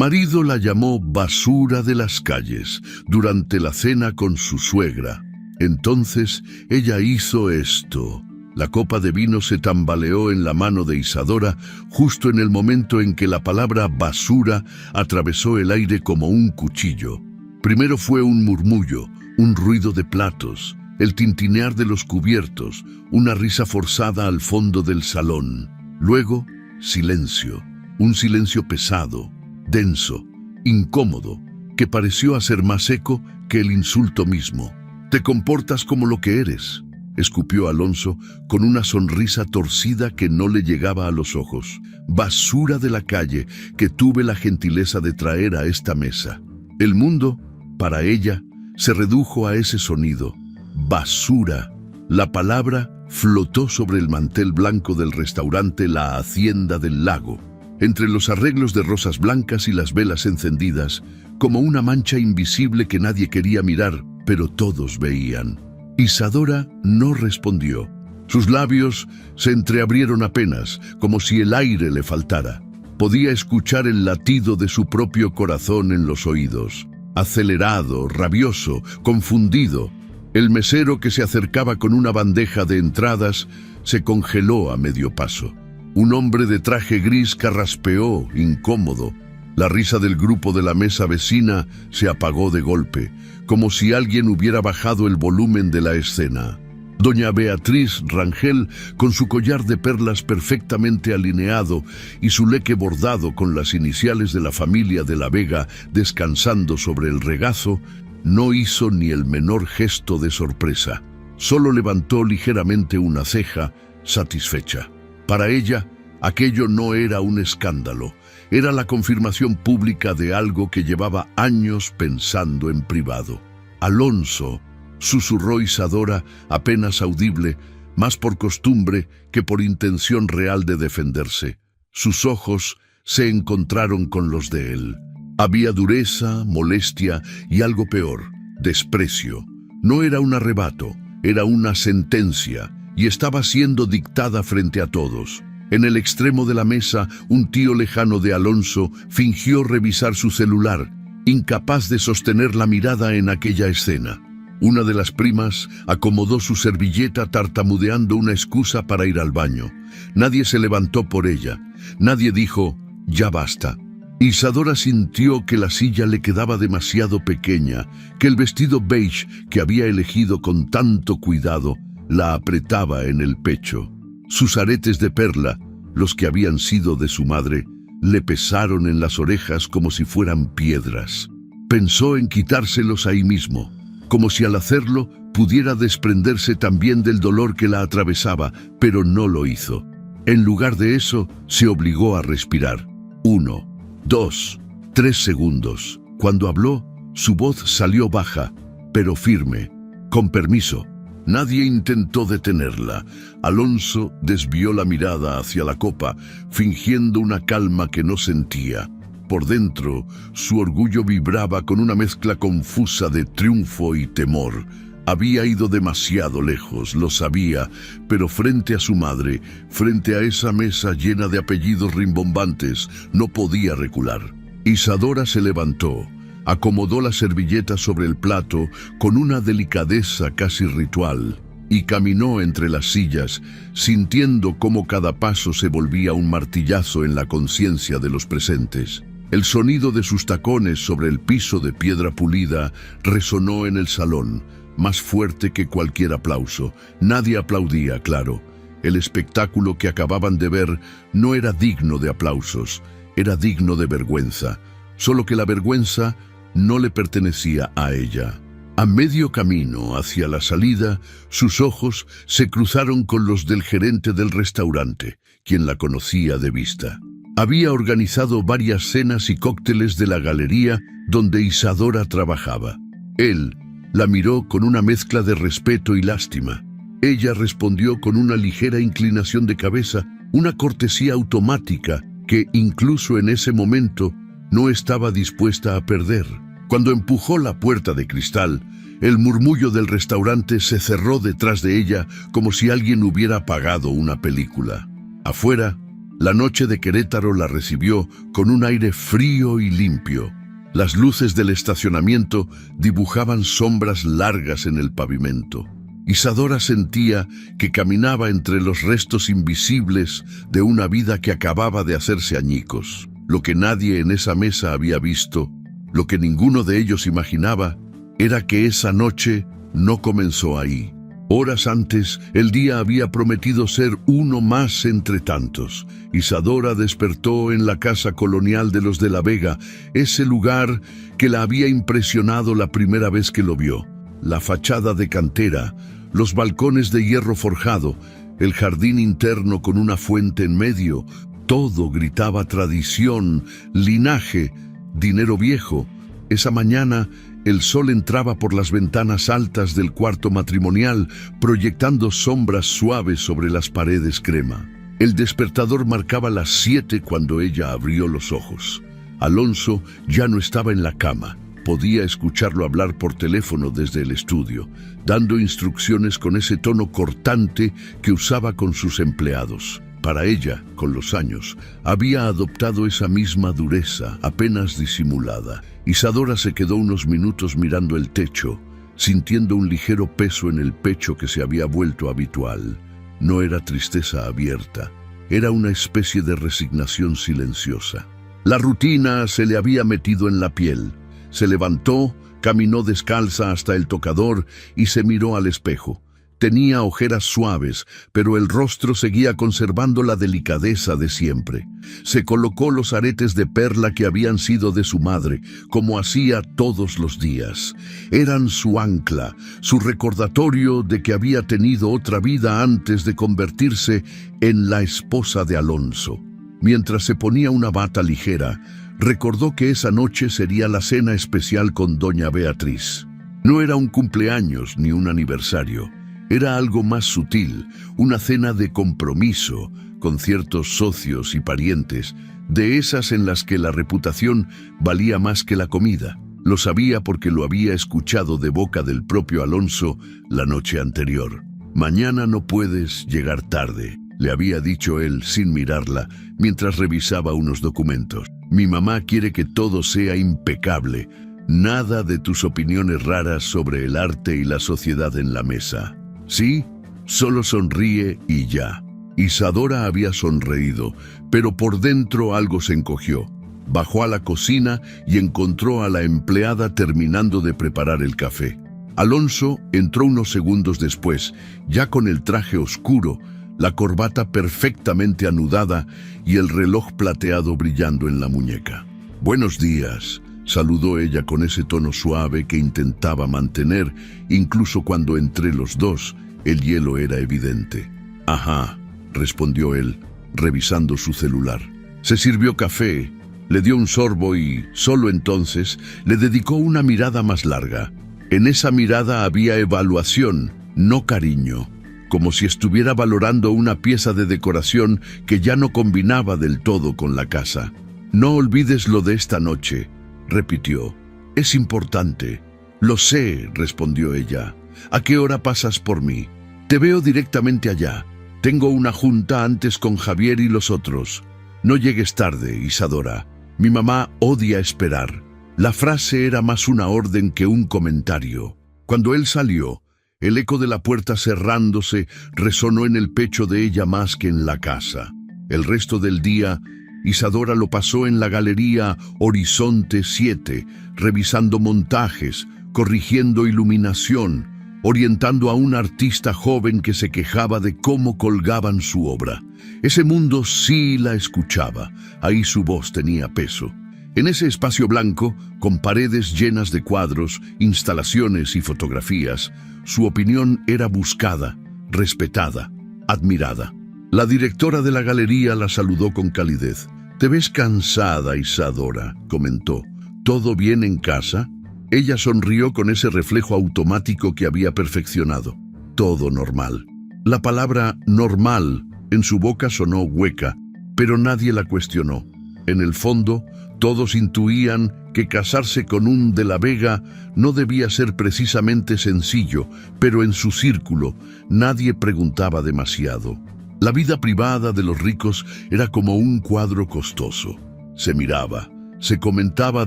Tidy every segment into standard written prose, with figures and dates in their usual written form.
Marido la llamó basura de las calles durante la cena con su suegra. Entonces ella hizo esto. La copa de vino se tambaleó en la mano de Isadora justo en el momento en que la palabra basura atravesó el aire como un cuchillo. Primero fue un murmullo, un ruido de platos, el tintinear de los cubiertos, una risa forzada al fondo del salón. Luego, silencio, un silencio pesado, denso, incómodo, que pareció hacer más eco que el insulto mismo. «Te comportas como lo que eres», escupió Alonso con una sonrisa torcida que no le llegaba a los ojos. «Basura de la calle que tuve la gentileza de traer a esta mesa». El mundo, para ella, se redujo a ese sonido. Basura. La palabra flotó sobre el mantel blanco del restaurante La Hacienda del Lago, entre los arreglos de rosas blancas y las velas encendidas, como una mancha invisible que nadie quería mirar, pero todos veían. Isadora no respondió. Sus labios se entreabrieron apenas, como si el aire le faltara. Podía escuchar el latido de su propio corazón en los oídos. Acelerado, rabioso, confundido. El mesero que se acercaba con una bandeja de entradas se congeló a medio paso. Un hombre de traje gris carraspeó, incómodo. La risa del grupo de la mesa vecina se apagó de golpe, como si alguien hubiera bajado el volumen de la escena. Doña Beatriz Rangel, con su collar de perlas perfectamente alineado y su leque bordado con las iniciales de la familia de la Vega descansando sobre el regazo, no hizo ni el menor gesto de sorpresa. Solo levantó ligeramente una ceja, satisfecha. Para ella, aquello no era un escándalo, era la confirmación pública de algo que llevaba años pensando en privado. «Alonso», susurró Isadora, apenas audible, más por costumbre que por intención real de defenderse. Sus ojos se encontraron con los de él. Había dureza, molestia y algo peor, desprecio. No era un arrebato, era una sentencia, y estaba siendo dictada frente a todos. En el extremo de la mesa, un tío lejano de Alonso fingió revisar su celular, incapaz de sostener la mirada en aquella escena. Una de las primas acomodó su servilleta tartamudeando una excusa para ir al baño. Nadie se levantó por ella. Nadie dijo, «Ya basta». Isadora sintió que la silla le quedaba demasiado pequeña, que el vestido beige que había elegido con tanto cuidado la apretaba en el pecho. Sus aretes de perla, los que habían sido de su madre, le pesaron en las orejas como si fueran piedras. Pensó en quitárselos ahí mismo, como si al hacerlo pudiera desprenderse también del dolor que la atravesaba, pero no lo hizo. En lugar de eso, se obligó a respirar. 1, 2, 3 segundos. Cuando habló, su voz salió baja, pero firme. «Con permiso». Nadie intentó detenerla. Alonso desvió la mirada hacia la copa, fingiendo una calma que no sentía. Por dentro, su orgullo vibraba con una mezcla confusa de triunfo y temor. Había ido demasiado lejos, lo sabía, pero frente a su madre, frente a esa mesa llena de apellidos rimbombantes, no podía recular. Isadora se levantó, acomodó la servilleta sobre el plato con una delicadeza casi ritual y caminó entre las sillas, sintiendo cómo cada paso se volvía un martillazo en la conciencia de los presentes. El sonido de sus tacones sobre el piso de piedra pulida resonó en el salón, más fuerte que cualquier aplauso. Nadie aplaudía, claro. El espectáculo que acababan de ver no era digno de aplausos, era digno de vergüenza, solo que la vergüenza no le pertenecía a ella. A medio camino hacia la salida, sus ojos se cruzaron con los del gerente del restaurante, quien la conocía de vista. Había organizado varias cenas y cócteles de la galería donde Isadora trabajaba. Él la miró con una mezcla de respeto y lástima. Ella respondió con una ligera inclinación de cabeza, una cortesía automática que incluso en ese momento no estaba dispuesta a perder. Cuando empujó la puerta de cristal, el murmullo del restaurante se cerró detrás de ella como si alguien hubiera apagado una película. Afuera, La noche de Querétaro la recibió con un aire frío y limpio. Las luces del estacionamiento dibujaban sombras largas en el pavimento. Isadora sentía que caminaba entre los restos invisibles de una vida que acababa de hacerse añicos. Lo que nadie en esa mesa había visto, lo que ninguno de ellos imaginaba, era que esa noche no comenzó ahí. Horas antes, el día había prometido ser uno más entre tantos. Isadora despertó en la casa colonial de los de la Vega, ese lugar que la había impresionado la primera vez que lo vio. La fachada de cantera, los balcones de hierro forjado, el jardín interno con una fuente en medio, todo gritaba tradición, linaje, dinero viejo. Esa mañana, el sol entraba por las ventanas altas del cuarto matrimonial, proyectando sombras suaves sobre las paredes crema. El despertador marcaba las 7 cuando ella abrió los ojos. Alonso ya no estaba en la cama. Podía escucharlo hablar por teléfono desde el estudio, dando instrucciones con ese tono cortante que usaba con sus empleados. Para ella, con los años, había adoptado esa misma dureza, apenas disimulada. Isadora se quedó unos minutos mirando el techo, sintiendo un ligero peso en el pecho que se había vuelto habitual. No era tristeza abierta, era una especie de resignación silenciosa. La rutina se le había metido en la piel. Se levantó, caminó descalza hasta el tocador y se miró al espejo. Tenía ojeras suaves, pero el rostro seguía conservando la delicadeza de siempre. Se colocó los aretes de perla que habían sido de su madre, como hacía todos los días. Eran su ancla, su recordatorio de que había tenido otra vida antes de convertirse en la esposa de Alonso. Mientras se ponía una bata ligera, recordó que esa noche sería la cena especial con doña Beatriz. No era un cumpleaños ni un aniversario. Era algo más sutil, una cena de compromiso, con ciertos socios y parientes, de esas en las que la reputación valía más que la comida. Lo sabía porque lo había escuchado de boca del propio Alonso la noche anterior. «Mañana no puedes llegar tarde», le había dicho él sin mirarla, mientras revisaba unos documentos. «Mi mamá quiere que todo sea impecable, nada de tus opiniones raras sobre el arte y la sociedad en la mesa». Sí, solo sonríe y ya. Isadora había sonreído, pero por dentro algo se encogió. Bajó a la cocina y encontró a la empleada terminando de preparar el café. Alonso entró unos segundos después, ya con el traje oscuro, la corbata perfectamente anudada y el reloj plateado brillando en la muñeca. «Buenos días», saludó ella con ese tono suave que intentaba mantener, incluso cuando entre los dos el hielo era evidente. «Ajá», respondió él, revisando su celular. Se sirvió café, le dio un sorbo y, solo entonces, le dedicó una mirada más larga. En esa mirada había evaluación, no cariño, como si estuviera valorando una pieza de decoración que ya no combinaba del todo con la casa. «No olvides lo de esta noche», repitió. «Es importante». «Lo sé», respondió ella. «¿A qué hora pasas por mí?» «Te veo directamente allá. Tengo una junta antes con Javier y los otros». «No llegues tarde, Isadora. Mi mamá odia esperar». La frase era más una orden que un comentario. Cuando él salió, el eco de la puerta cerrándose resonó en el pecho de ella más que en la casa. El resto del día, Isadora lo pasó en la galería Horizonte 7, revisando montajes, corrigiendo iluminación, orientando a un artista joven que se quejaba de cómo colgaban su obra. Ese mundo sí la escuchaba, ahí su voz tenía peso. En ese espacio blanco, con paredes llenas de cuadros, instalaciones y fotografías, su opinión era buscada, respetada, admirada. La directora de la galería la saludó con calidez. «Te ves cansada, Isadora», comentó. «¿Todo bien en casa?» Ella sonrió con ese reflejo automático que había perfeccionado. «Todo normal». La palabra «normal» en su boca sonó hueca, pero nadie la cuestionó. En el fondo, todos intuían que casarse con un de la Vega no debía ser precisamente sencillo, pero en su círculo nadie preguntaba demasiado. La vida privada de los ricos era como un cuadro costoso. Se miraba, se comentaba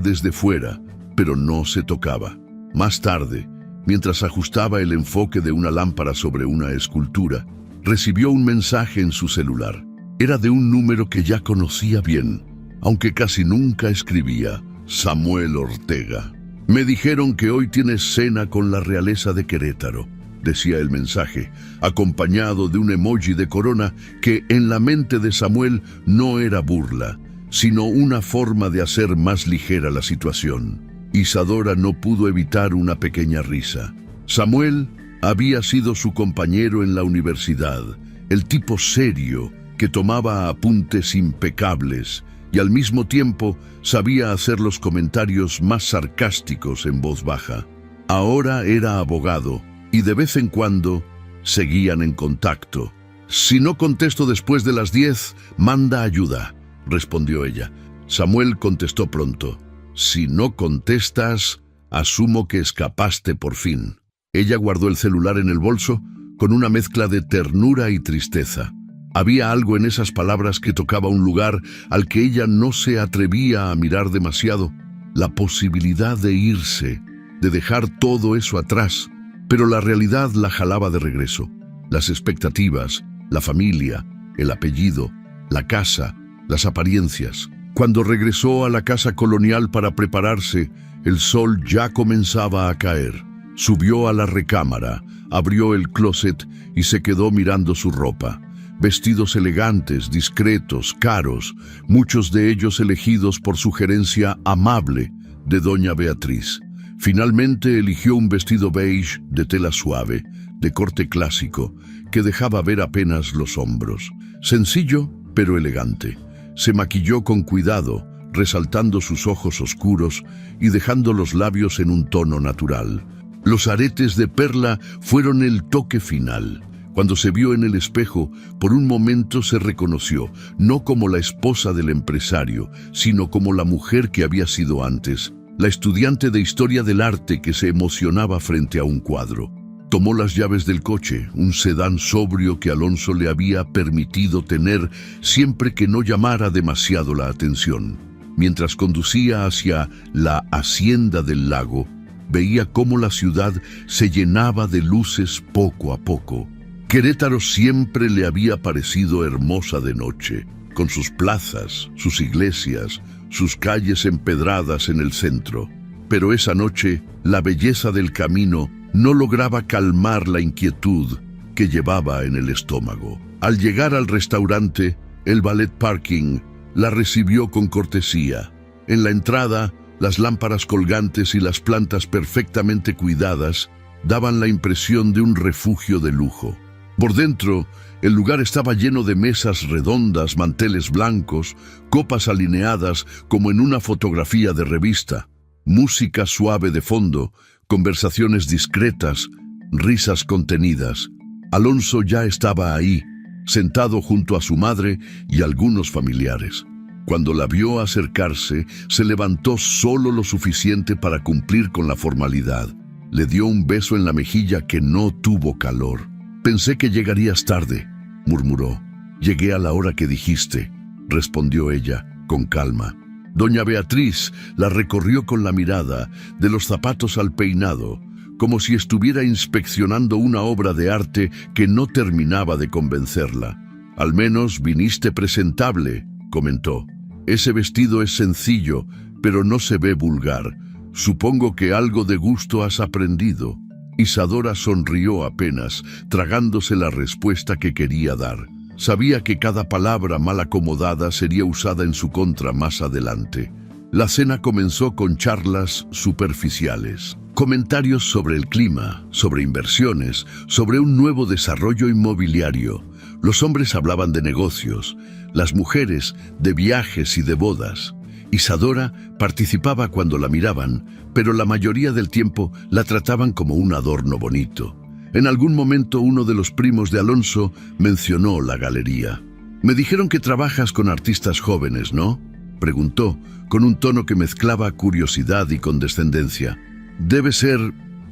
desde fuera, pero no se tocaba. Más tarde, mientras ajustaba el enfoque de una lámpara sobre una escultura, recibió un mensaje en su celular. Era de un número que ya conocía bien, aunque casi nunca escribía: Samuel Ortega. Me dijeron que hoy tienes cena con la realeza de Querétaro, decía el mensaje, acompañado de un emoji de corona que en la mente de Samuel no era burla, sino una forma de hacer más ligera la situación. Isadora no pudo evitar una pequeña risa. Samuel había sido su compañero en la universidad, el tipo serio que tomaba apuntes impecables y al mismo tiempo sabía hacer los comentarios más sarcásticos en voz baja. Ahora era abogado y de vez en cuando seguían en contacto. Si no contesto después de las 10, manda ayuda, respondió ella. Samuel contestó pronto: si no contestas, asumo que escapaste por fin. Ella guardó el celular en el bolso con una mezcla de ternura y tristeza. Había algo en esas palabras que tocaba un lugar al que ella no se atrevía a mirar demasiado. La posibilidad de irse, de dejar todo eso atrás, pero la realidad la jalaba de regreso. Las expectativas, la familia, el apellido, la casa, las apariencias. Cuando regresó a la casa colonial para prepararse, el sol ya comenzaba a caer. Subió a la recámara, abrió el closet y se quedó mirando su ropa. Vestidos elegantes, discretos, caros, muchos de ellos elegidos por sugerencia amable de doña Beatriz. Finalmente eligió un vestido beige de tela suave, de corte clásico, que dejaba ver apenas los hombros. Sencillo, pero elegante. Se maquilló con cuidado, resaltando sus ojos oscuros y dejando los labios en un tono natural. Los aretes de perla fueron el toque final. Cuando se vio en el espejo, por un momento se reconoció, no como la esposa del empresario, sino como la mujer que había sido antes, la estudiante de historia del arte que se emocionaba frente a un cuadro. Tomó las llaves del coche, un sedán sobrio que Alonso le había permitido tener siempre que no llamara demasiado la atención. Mientras conducía hacia la hacienda del lago, veía cómo la ciudad se llenaba de luces poco a poco. Querétaro siempre le había parecido hermosa de noche, con sus plazas, sus iglesias, sus calles empedradas en el centro. Pero esa noche, la belleza del camino no lograba calmar la inquietud que llevaba en el estómago. Al llegar al restaurante, el Ballet Parking la recibió con cortesía. En la entrada, las lámparas colgantes y las plantas perfectamente cuidadas daban la impresión de un refugio de lujo. Por dentro, el lugar estaba lleno de mesas redondas, manteles blancos, copas alineadas como en una fotografía de revista, música suave de fondo, conversaciones discretas, risas contenidas. Alonso ya estaba ahí, sentado junto a su madre y algunos familiares. Cuando la vio acercarse, se levantó solo lo suficiente para cumplir con la formalidad. Le dio un beso en la mejilla que no tuvo calor. «Pensé que llegarías tarde», murmuró. «Llegué a la hora que dijiste», respondió ella, con calma. Doña Beatriz la recorrió con la mirada, de los zapatos al peinado, como si estuviera inspeccionando una obra de arte que no terminaba de convencerla. «Al menos viniste presentable», comentó. «Ese vestido es sencillo, pero no se ve vulgar. Supongo que algo de gusto has aprendido». Isadora sonrió apenas, tragándose la respuesta que quería dar. Sabía que cada palabra mal acomodada sería usada en su contra más adelante. La cena comenzó con charlas superficiales. Comentarios sobre el clima, sobre inversiones, sobre un nuevo desarrollo inmobiliario. Los hombres hablaban de negocios, las mujeres de viajes y de bodas. Isadora participaba cuando la miraban, pero la mayoría del tiempo la trataban como un adorno bonito. En algún momento uno de los primos de Alonso mencionó la galería. «Me dijeron que trabajas con artistas jóvenes, ¿no?», preguntó, con un tono que mezclaba curiosidad y condescendencia. «Debe ser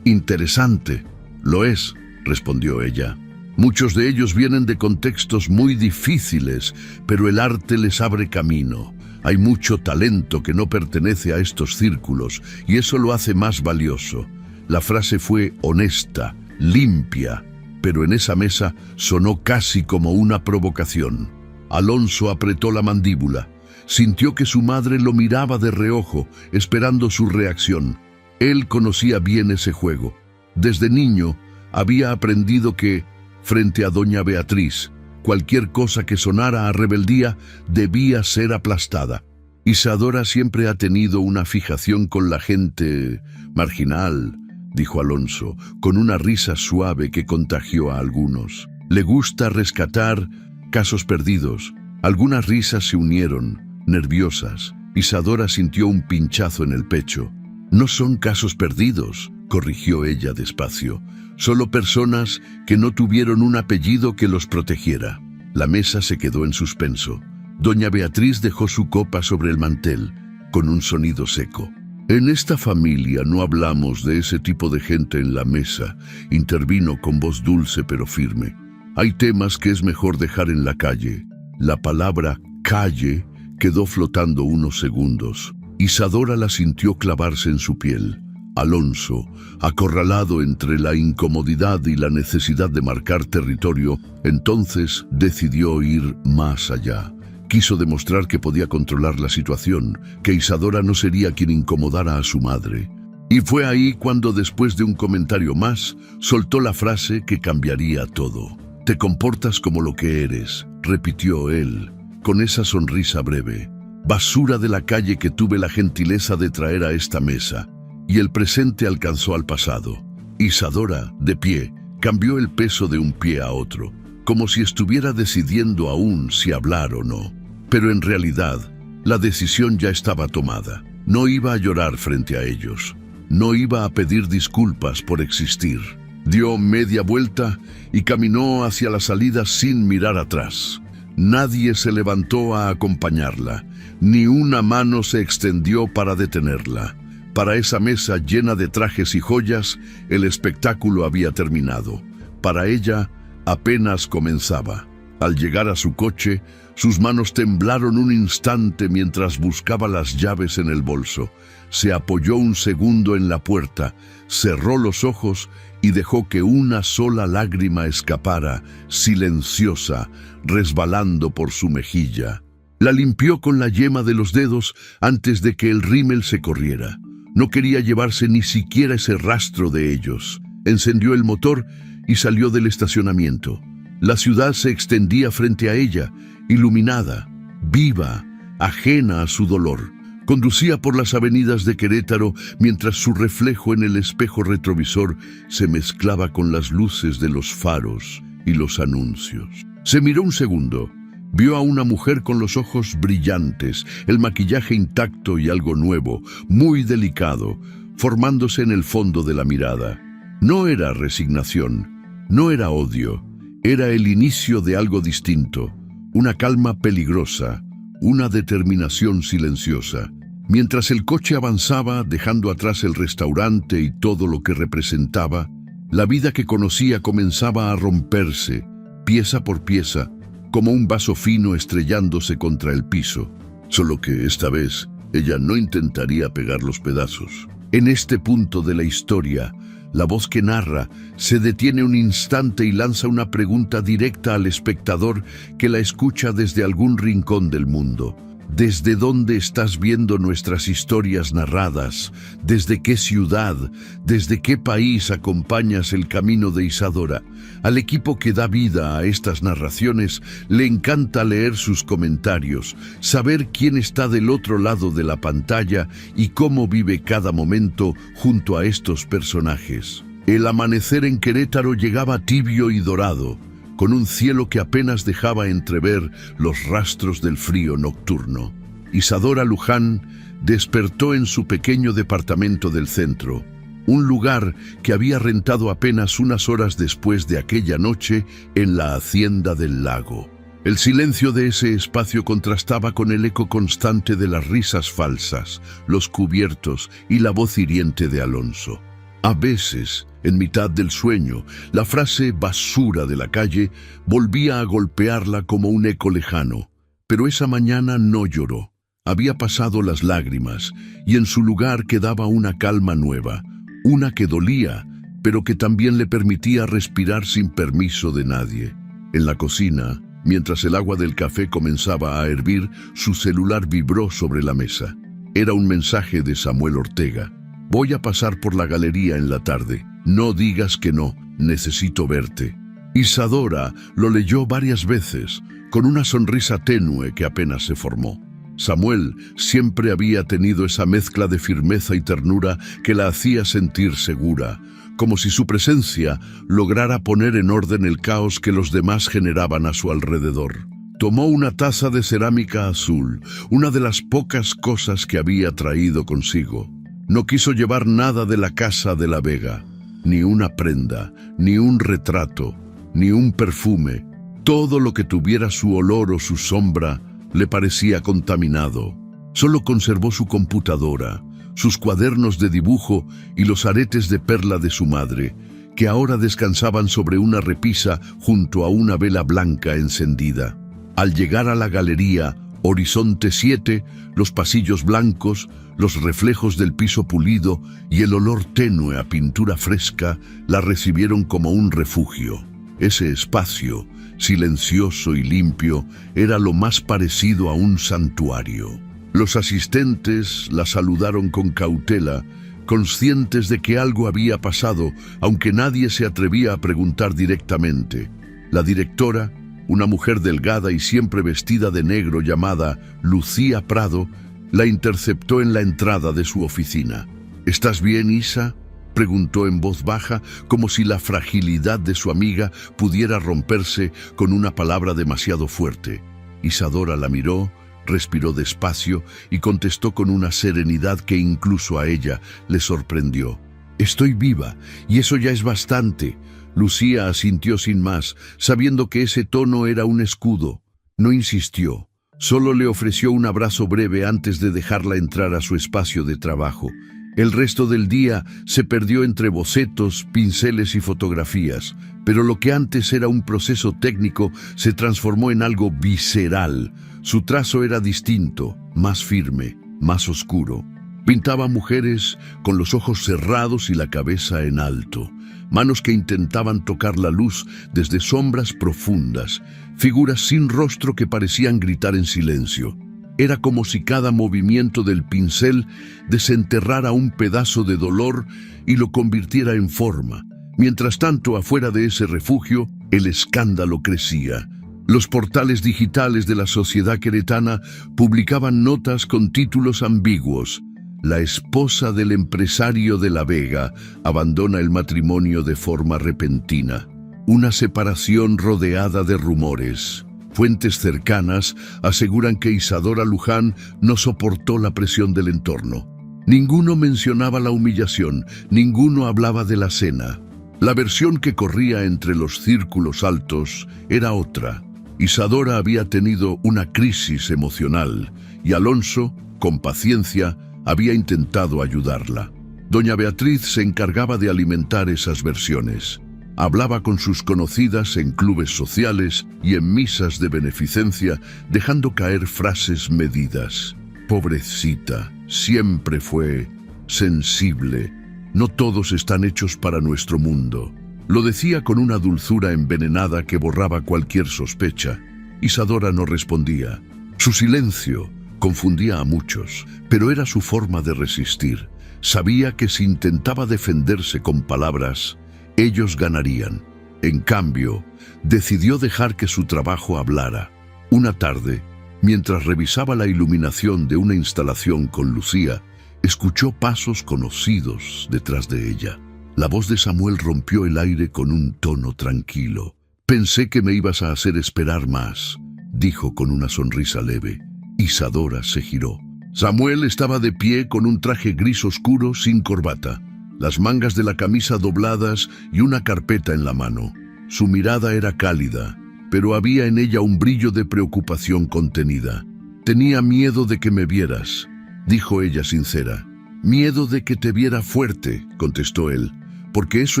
interesante». «Lo es», respondió ella. Muchos de ellos vienen de contextos muy difíciles, pero el arte les abre camino. Hay mucho talento que no pertenece a estos círculos y eso lo hace más valioso. La frase fue honesta, limpia, pero en esa mesa sonó casi como una provocación. Alonso apretó la mandíbula. Sintió que su madre lo miraba de reojo, esperando su reacción. Él conocía bien ese juego. Desde niño había aprendido que, frente a doña Beatriz, cualquier cosa que sonara a rebeldía debía ser aplastada. Isadora siempre ha tenido una fijación con la gente marginal, dijo Alonso, con una risa suave que contagió a algunos. Le gusta rescatar casos perdidos. Algunas risas se unieron, nerviosas. Isadora sintió un pinchazo en el pecho. No son casos perdidos, corrigió ella despacio. Solo personas que no tuvieron un apellido que los protegiera. La mesa se quedó en suspenso. Doña Beatriz dejó su copa sobre el mantel, con un sonido seco. En esta familia no hablamos de ese tipo de gente en la mesa, intervino con voz dulce pero firme. Hay temas que es mejor dejar en la calle. La palabra calle quedó flotando unos segundos. Isadora la sintió clavarse en su piel. Alonso, acorralado entre la incomodidad y la necesidad de marcar territorio, entonces decidió ir más allá. Quiso demostrar que podía controlar la situación, que Isadora no sería quien incomodara a su madre. Y fue ahí cuando, después de un comentario más, soltó la frase que cambiaría todo. «Te comportas como lo que eres», repitió él, con esa sonrisa breve. «Basura de la calle que tuve la gentileza de traer a esta mesa». Y el presente alcanzó al pasado. Isadora, de pie, cambió el peso de un pie a otro, como si estuviera decidiendo aún si hablar o no. Pero en realidad, la decisión ya estaba tomada. No iba a llorar frente a ellos. No iba a pedir disculpas por existir. Dio media vuelta y caminó hacia la salida sin mirar atrás. Nadie se levantó a acompañarla, ni una mano se extendió para detenerla. Para esa mesa llena de trajes y joyas, el espectáculo había terminado. Para ella, apenas comenzaba. Al llegar a su coche, sus manos temblaron un instante mientras buscaba las llaves en el bolso. Se apoyó un segundo en la puerta, cerró los ojos y dejó que una sola lágrima escapara, silenciosa, resbalando por su mejilla. La limpió con la yema de los dedos antes de que el rímel se corriera. No quería llevarse ni siquiera ese rastro de ellos. Encendió el motor y salió del estacionamiento. La ciudad se extendía frente a ella, iluminada, viva, ajena a su dolor. Conducía por las avenidas de Querétaro mientras su reflejo en el espejo retrovisor se mezclaba con las luces de los faros y los anuncios. Se miró un segundo. Vio a una mujer con los ojos brillantes, el maquillaje intacto y algo nuevo, muy delicado, formándose en el fondo de la mirada. No era resignación, no era odio, era el inicio de algo distinto, una calma peligrosa, una determinación silenciosa. Mientras el coche avanzaba, dejando atrás el restaurante y todo lo que representaba, la vida que conocía comenzaba a romperse, pieza por pieza, como un vaso fino estrellándose contra el piso, solo que esta vez ella no intentaría pegar los pedazos. En este punto de la historia, la voz que narra se detiene un instante y lanza una pregunta directa al espectador que la escucha desde algún rincón del mundo. ¿Desde dónde estás viendo nuestras historias narradas? ¿Desde qué ciudad? ¿Desde qué país acompañas el camino de Isadora? Al equipo que da vida a estas narraciones le encanta leer sus comentarios, saber quién está del otro lado de la pantalla y cómo vive cada momento junto a estos personajes. El amanecer en Querétaro llegaba tibio y dorado, con un cielo que apenas dejaba entrever los rastros del frío nocturno. Isadora Luján despertó en su pequeño departamento del centro, un lugar que había rentado apenas unas horas después de aquella noche en la hacienda del lago. El silencio de ese espacio contrastaba con el eco constante de las risas falsas, los cubiertos y la voz hiriente de Alonso. A veces, en mitad del sueño, la frase basura de la calle volvía a golpearla como un eco lejano. Pero esa mañana no lloró. Había pasado las lágrimas y en su lugar quedaba una calma nueva, una que dolía, pero que también le permitía respirar sin permiso de nadie. En la cocina, mientras el agua del café comenzaba a hervir, su celular vibró sobre la mesa. Era un mensaje de Samuel Ortega. Voy a pasar por la galería en la tarde. No digas que no, necesito verte. Isadora lo leyó varias veces, con una sonrisa tenue que apenas se formó. Samuel siempre había tenido esa mezcla de firmeza y ternura que la hacía sentir segura, como si su presencia lograra poner en orden el caos que los demás generaban a su alrededor. Tomó una taza de cerámica azul, una de las pocas cosas que había traído consigo. No quiso llevar nada de la casa de la Vega, ni una prenda, ni un retrato, ni un perfume. Todo lo que tuviera su olor o su sombra le parecía contaminado. Solo conservó su computadora, sus cuadernos de dibujo y los aretes de perla de su madre, que ahora descansaban sobre una repisa junto a una vela blanca encendida. Al llegar a la galería Horizonte 7, los pasillos blancos, los reflejos del piso pulido y el olor tenue a pintura fresca la recibieron como un refugio. Ese espacio, silencioso y limpio, era lo más parecido a un santuario. Los asistentes la saludaron con cautela, conscientes de que algo había pasado, aunque nadie se atrevía a preguntar directamente. La directora, una mujer delgada y siempre vestida de negro llamada Lucía Prado, la interceptó en la entrada de su oficina. ¿Estás bien, Isa?, preguntó en voz baja, como si la fragilidad de su amiga pudiera romperse con una palabra demasiado fuerte. Isadora la miró, respiró despacio y contestó con una serenidad que incluso a ella le sorprendió. «Estoy viva, y eso ya es bastante». Lucía asintió sin más, sabiendo que ese tono era un escudo. No insistió. Solo le ofreció un abrazo breve antes de dejarla entrar a su espacio de trabajo. El resto del día se perdió entre bocetos, pinceles y fotografías, pero lo que antes era un proceso técnico se transformó en algo visceral. Su trazo era distinto, más firme, más oscuro. Pintaba mujeres con los ojos cerrados y la cabeza en alto, manos que intentaban tocar la luz desde sombras profundas, figuras sin rostro que parecían gritar en silencio. Era como si cada movimiento del pincel desenterrara un pedazo de dolor y lo convirtiera en forma. Mientras tanto, afuera de ese refugio, el escándalo crecía. Los portales digitales de la sociedad queretana publicaban notas con títulos ambiguos. La esposa del empresario de La Vega abandona el matrimonio de forma repentina. Una separación rodeada de rumores. Fuentes cercanas aseguran que Isadora Luján no soportó la presión del entorno. Ninguno mencionaba la humillación, ninguno hablaba de la cena. La versión que corría entre los círculos altos era otra. Isadora había tenido una crisis emocional y Alonso, con paciencia, había intentado ayudarla. Doña Beatriz se encargaba de alimentar esas versiones. Hablaba con sus conocidas en clubes sociales y en misas de beneficencia, dejando caer frases medidas. Pobrecita, siempre fue sensible. No todos están hechos para nuestro mundo. Lo decía con una dulzura envenenada que borraba cualquier sospecha. Isadora no respondía. Su silencio confundía a muchos, pero era su forma de resistir. Sabía que si intentaba defenderse con palabras, ellos ganarían. En cambio, decidió dejar que su trabajo hablara. Una tarde, mientras revisaba la iluminación de una instalación con Lucía, escuchó pasos conocidos detrás de ella. La voz de Samuel rompió el aire con un tono tranquilo. «Pensé que me ibas a hacer esperar más», dijo con una sonrisa leve. Isadora se giró. Samuel estaba de pie con un traje gris oscuro sin corbata, las mangas de la camisa dobladas y una carpeta en la mano. Su mirada era cálida, pero había en ella un brillo de preocupación contenida. «Tenía miedo de que me vieras», dijo ella sincera. Miedo de que te viera fuerte, contestó él, porque eso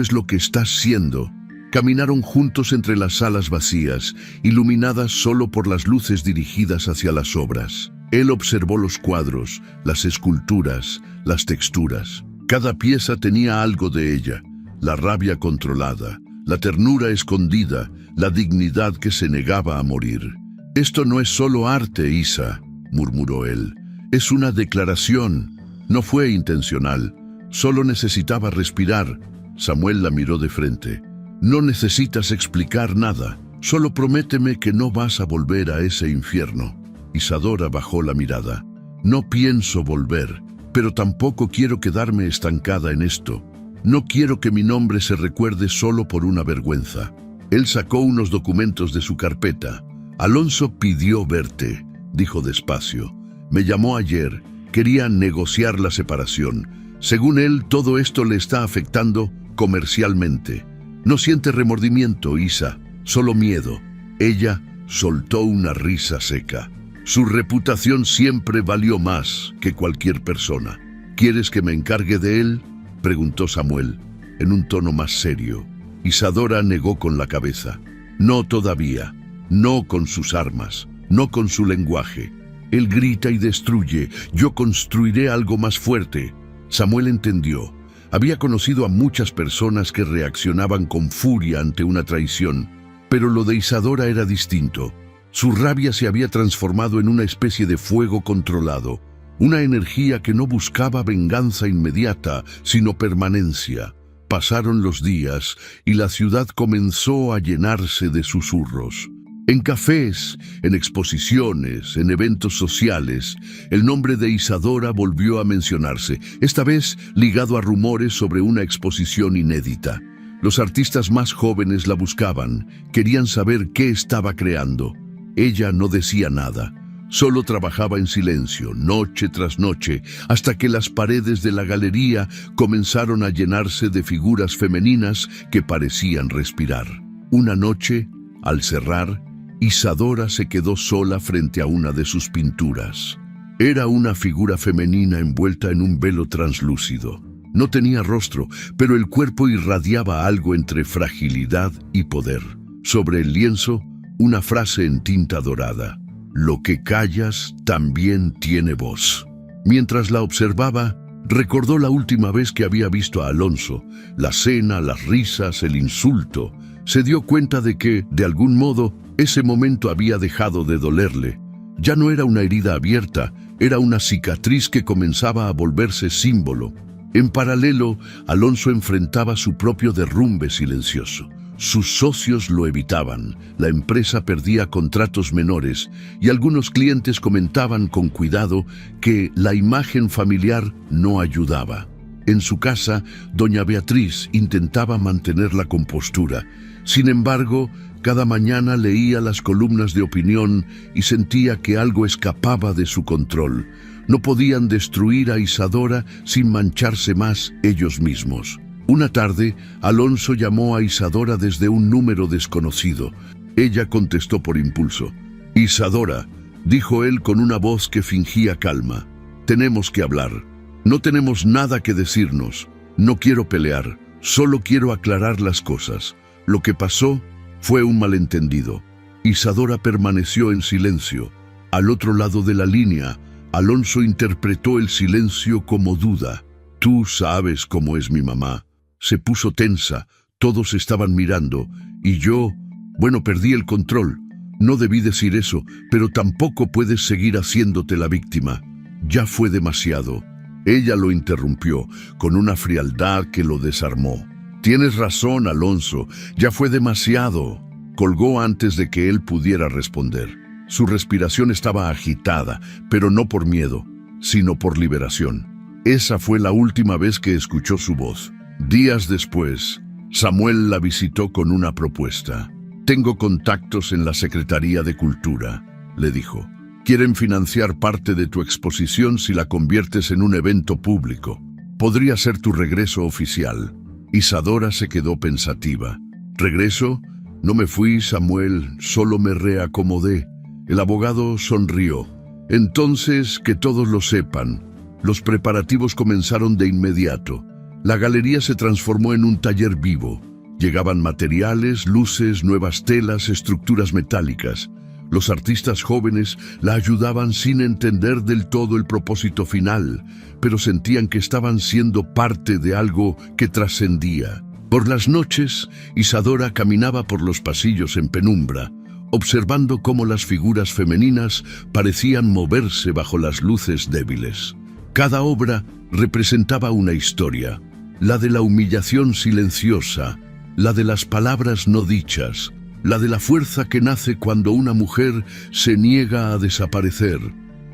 es lo que estás siendo. Caminaron juntos entre las salas vacías, iluminadas solo por las luces dirigidas hacia las obras. Él observó los cuadros, las esculturas, las texturas. Cada pieza tenía algo de ella: la rabia controlada, la ternura escondida, la dignidad que se negaba a morir. «Esto no es solo arte, Isa», murmuró él. «Es una declaración. No fue intencional. Solo necesitaba respirar». Samuel la miró de frente. «No necesitas explicar nada. Solo prométeme que no vas a volver a ese infierno». Isadora bajó la mirada. «No pienso volver, pero tampoco quiero quedarme estancada en esto. No quiero que mi nombre se recuerde solo por una vergüenza». Él sacó unos documentos de su carpeta. «Alonso pidió verte», dijo despacio. «Me llamó ayer. Quería negociar la separación. Según él, todo esto le está afectando comercialmente. No siente remordimiento, Isa, solo miedo». Ella soltó una risa seca. «Su reputación siempre valió más que cualquier persona». «¿Quieres que me encargue de él?», preguntó Samuel, en un tono más serio. Isadora negó con la cabeza. «No todavía. No con sus armas. No con su lenguaje. Él grita y destruye. Yo construiré algo más fuerte». Samuel entendió. Había conocido a muchas personas que reaccionaban con furia ante una traición, pero lo de Isadora era distinto. Su rabia se había transformado en una especie de fuego controlado, una energía que no buscaba venganza inmediata, sino permanencia. Pasaron los días y la ciudad comenzó a llenarse de susurros. En cafés, en exposiciones, en eventos sociales, el nombre de Isadora volvió a mencionarse, esta vez ligado a rumores sobre una exposición inédita. Los artistas más jóvenes la buscaban, querían saber qué estaba creando. Ella no decía nada, solo trabajaba en silencio, noche tras noche, hasta que las paredes de la galería comenzaron a llenarse de figuras femeninas que parecían respirar. Una noche, al cerrar, Isadora se quedó sola frente a una de sus pinturas. Era una figura femenina envuelta en un velo translúcido. No tenía rostro, pero el cuerpo irradiaba algo entre fragilidad y poder. Sobre el lienzo, una frase en tinta dorada: «Lo que callas también tiene voz». Mientras la observaba, recordó la última vez que había visto a Alonso, la cena, las risas, el insulto. Se dio cuenta de que, de algún modo, ese momento había dejado de dolerle. Ya no era una herida abierta, era una cicatriz que comenzaba a volverse símbolo. En paralelo, Alonso enfrentaba su propio derrumbe silencioso. Sus socios lo evitaban, la empresa perdía contratos menores y algunos clientes comentaban con cuidado que la imagen familiar no ayudaba. En su casa, doña Beatriz intentaba mantener la compostura. Sin embargo, cada mañana leía las columnas de opinión y sentía que algo escapaba de su control. No podían destruir a Isadora sin mancharse más ellos mismos. Una tarde, Alonso llamó a Isadora desde un número desconocido. Ella contestó por impulso. «Isadora», dijo él con una voz que fingía calma, «tenemos que hablar. No tenemos nada que decirnos. No quiero pelear, solo quiero aclarar las cosas. Lo que pasó fue un malentendido». Isadora permaneció en silencio. Al otro lado de la línea, Alonso interpretó el silencio como duda. «Tú sabes cómo es mi mamá». Se puso tensa, todos estaban mirando, y yo, perdí el control. No debí decir eso, pero tampoco puedes seguir haciéndote la víctima. Ya fue demasiado. Ella lo interrumpió, con una frialdad que lo desarmó. «Tienes razón, Alonso, ya fue demasiado». Colgó antes de que él pudiera responder. Su respiración estaba agitada, pero no por miedo, sino por liberación. Esa fue la última vez que escuchó su voz. Días después, Samuel la visitó con una propuesta. «Tengo contactos en la Secretaría de Cultura», le dijo. «Quieren financiar parte de tu exposición si la conviertes en un evento público. Podría ser tu regreso oficial». Isadora se quedó pensativa. «¿Regreso? No me fui, Samuel, solo me reacomodé». El abogado sonrió. «Entonces, que todos lo sepan. Los preparativos comenzaron de inmediato. La galería se transformó en un taller vivo. Llegaban materiales, luces, nuevas telas, estructuras metálicas. Los artistas jóvenes la ayudaban sin entender del todo el propósito final, pero sentían que estaban siendo parte de algo que trascendía. Por las noches, Isadora caminaba por los pasillos en penumbra, observando cómo las figuras femeninas parecían moverse bajo las luces débiles. Cada obra representaba una historia, la de la humillación silenciosa, la de las palabras no dichas, la de la fuerza que nace cuando una mujer se niega a desaparecer.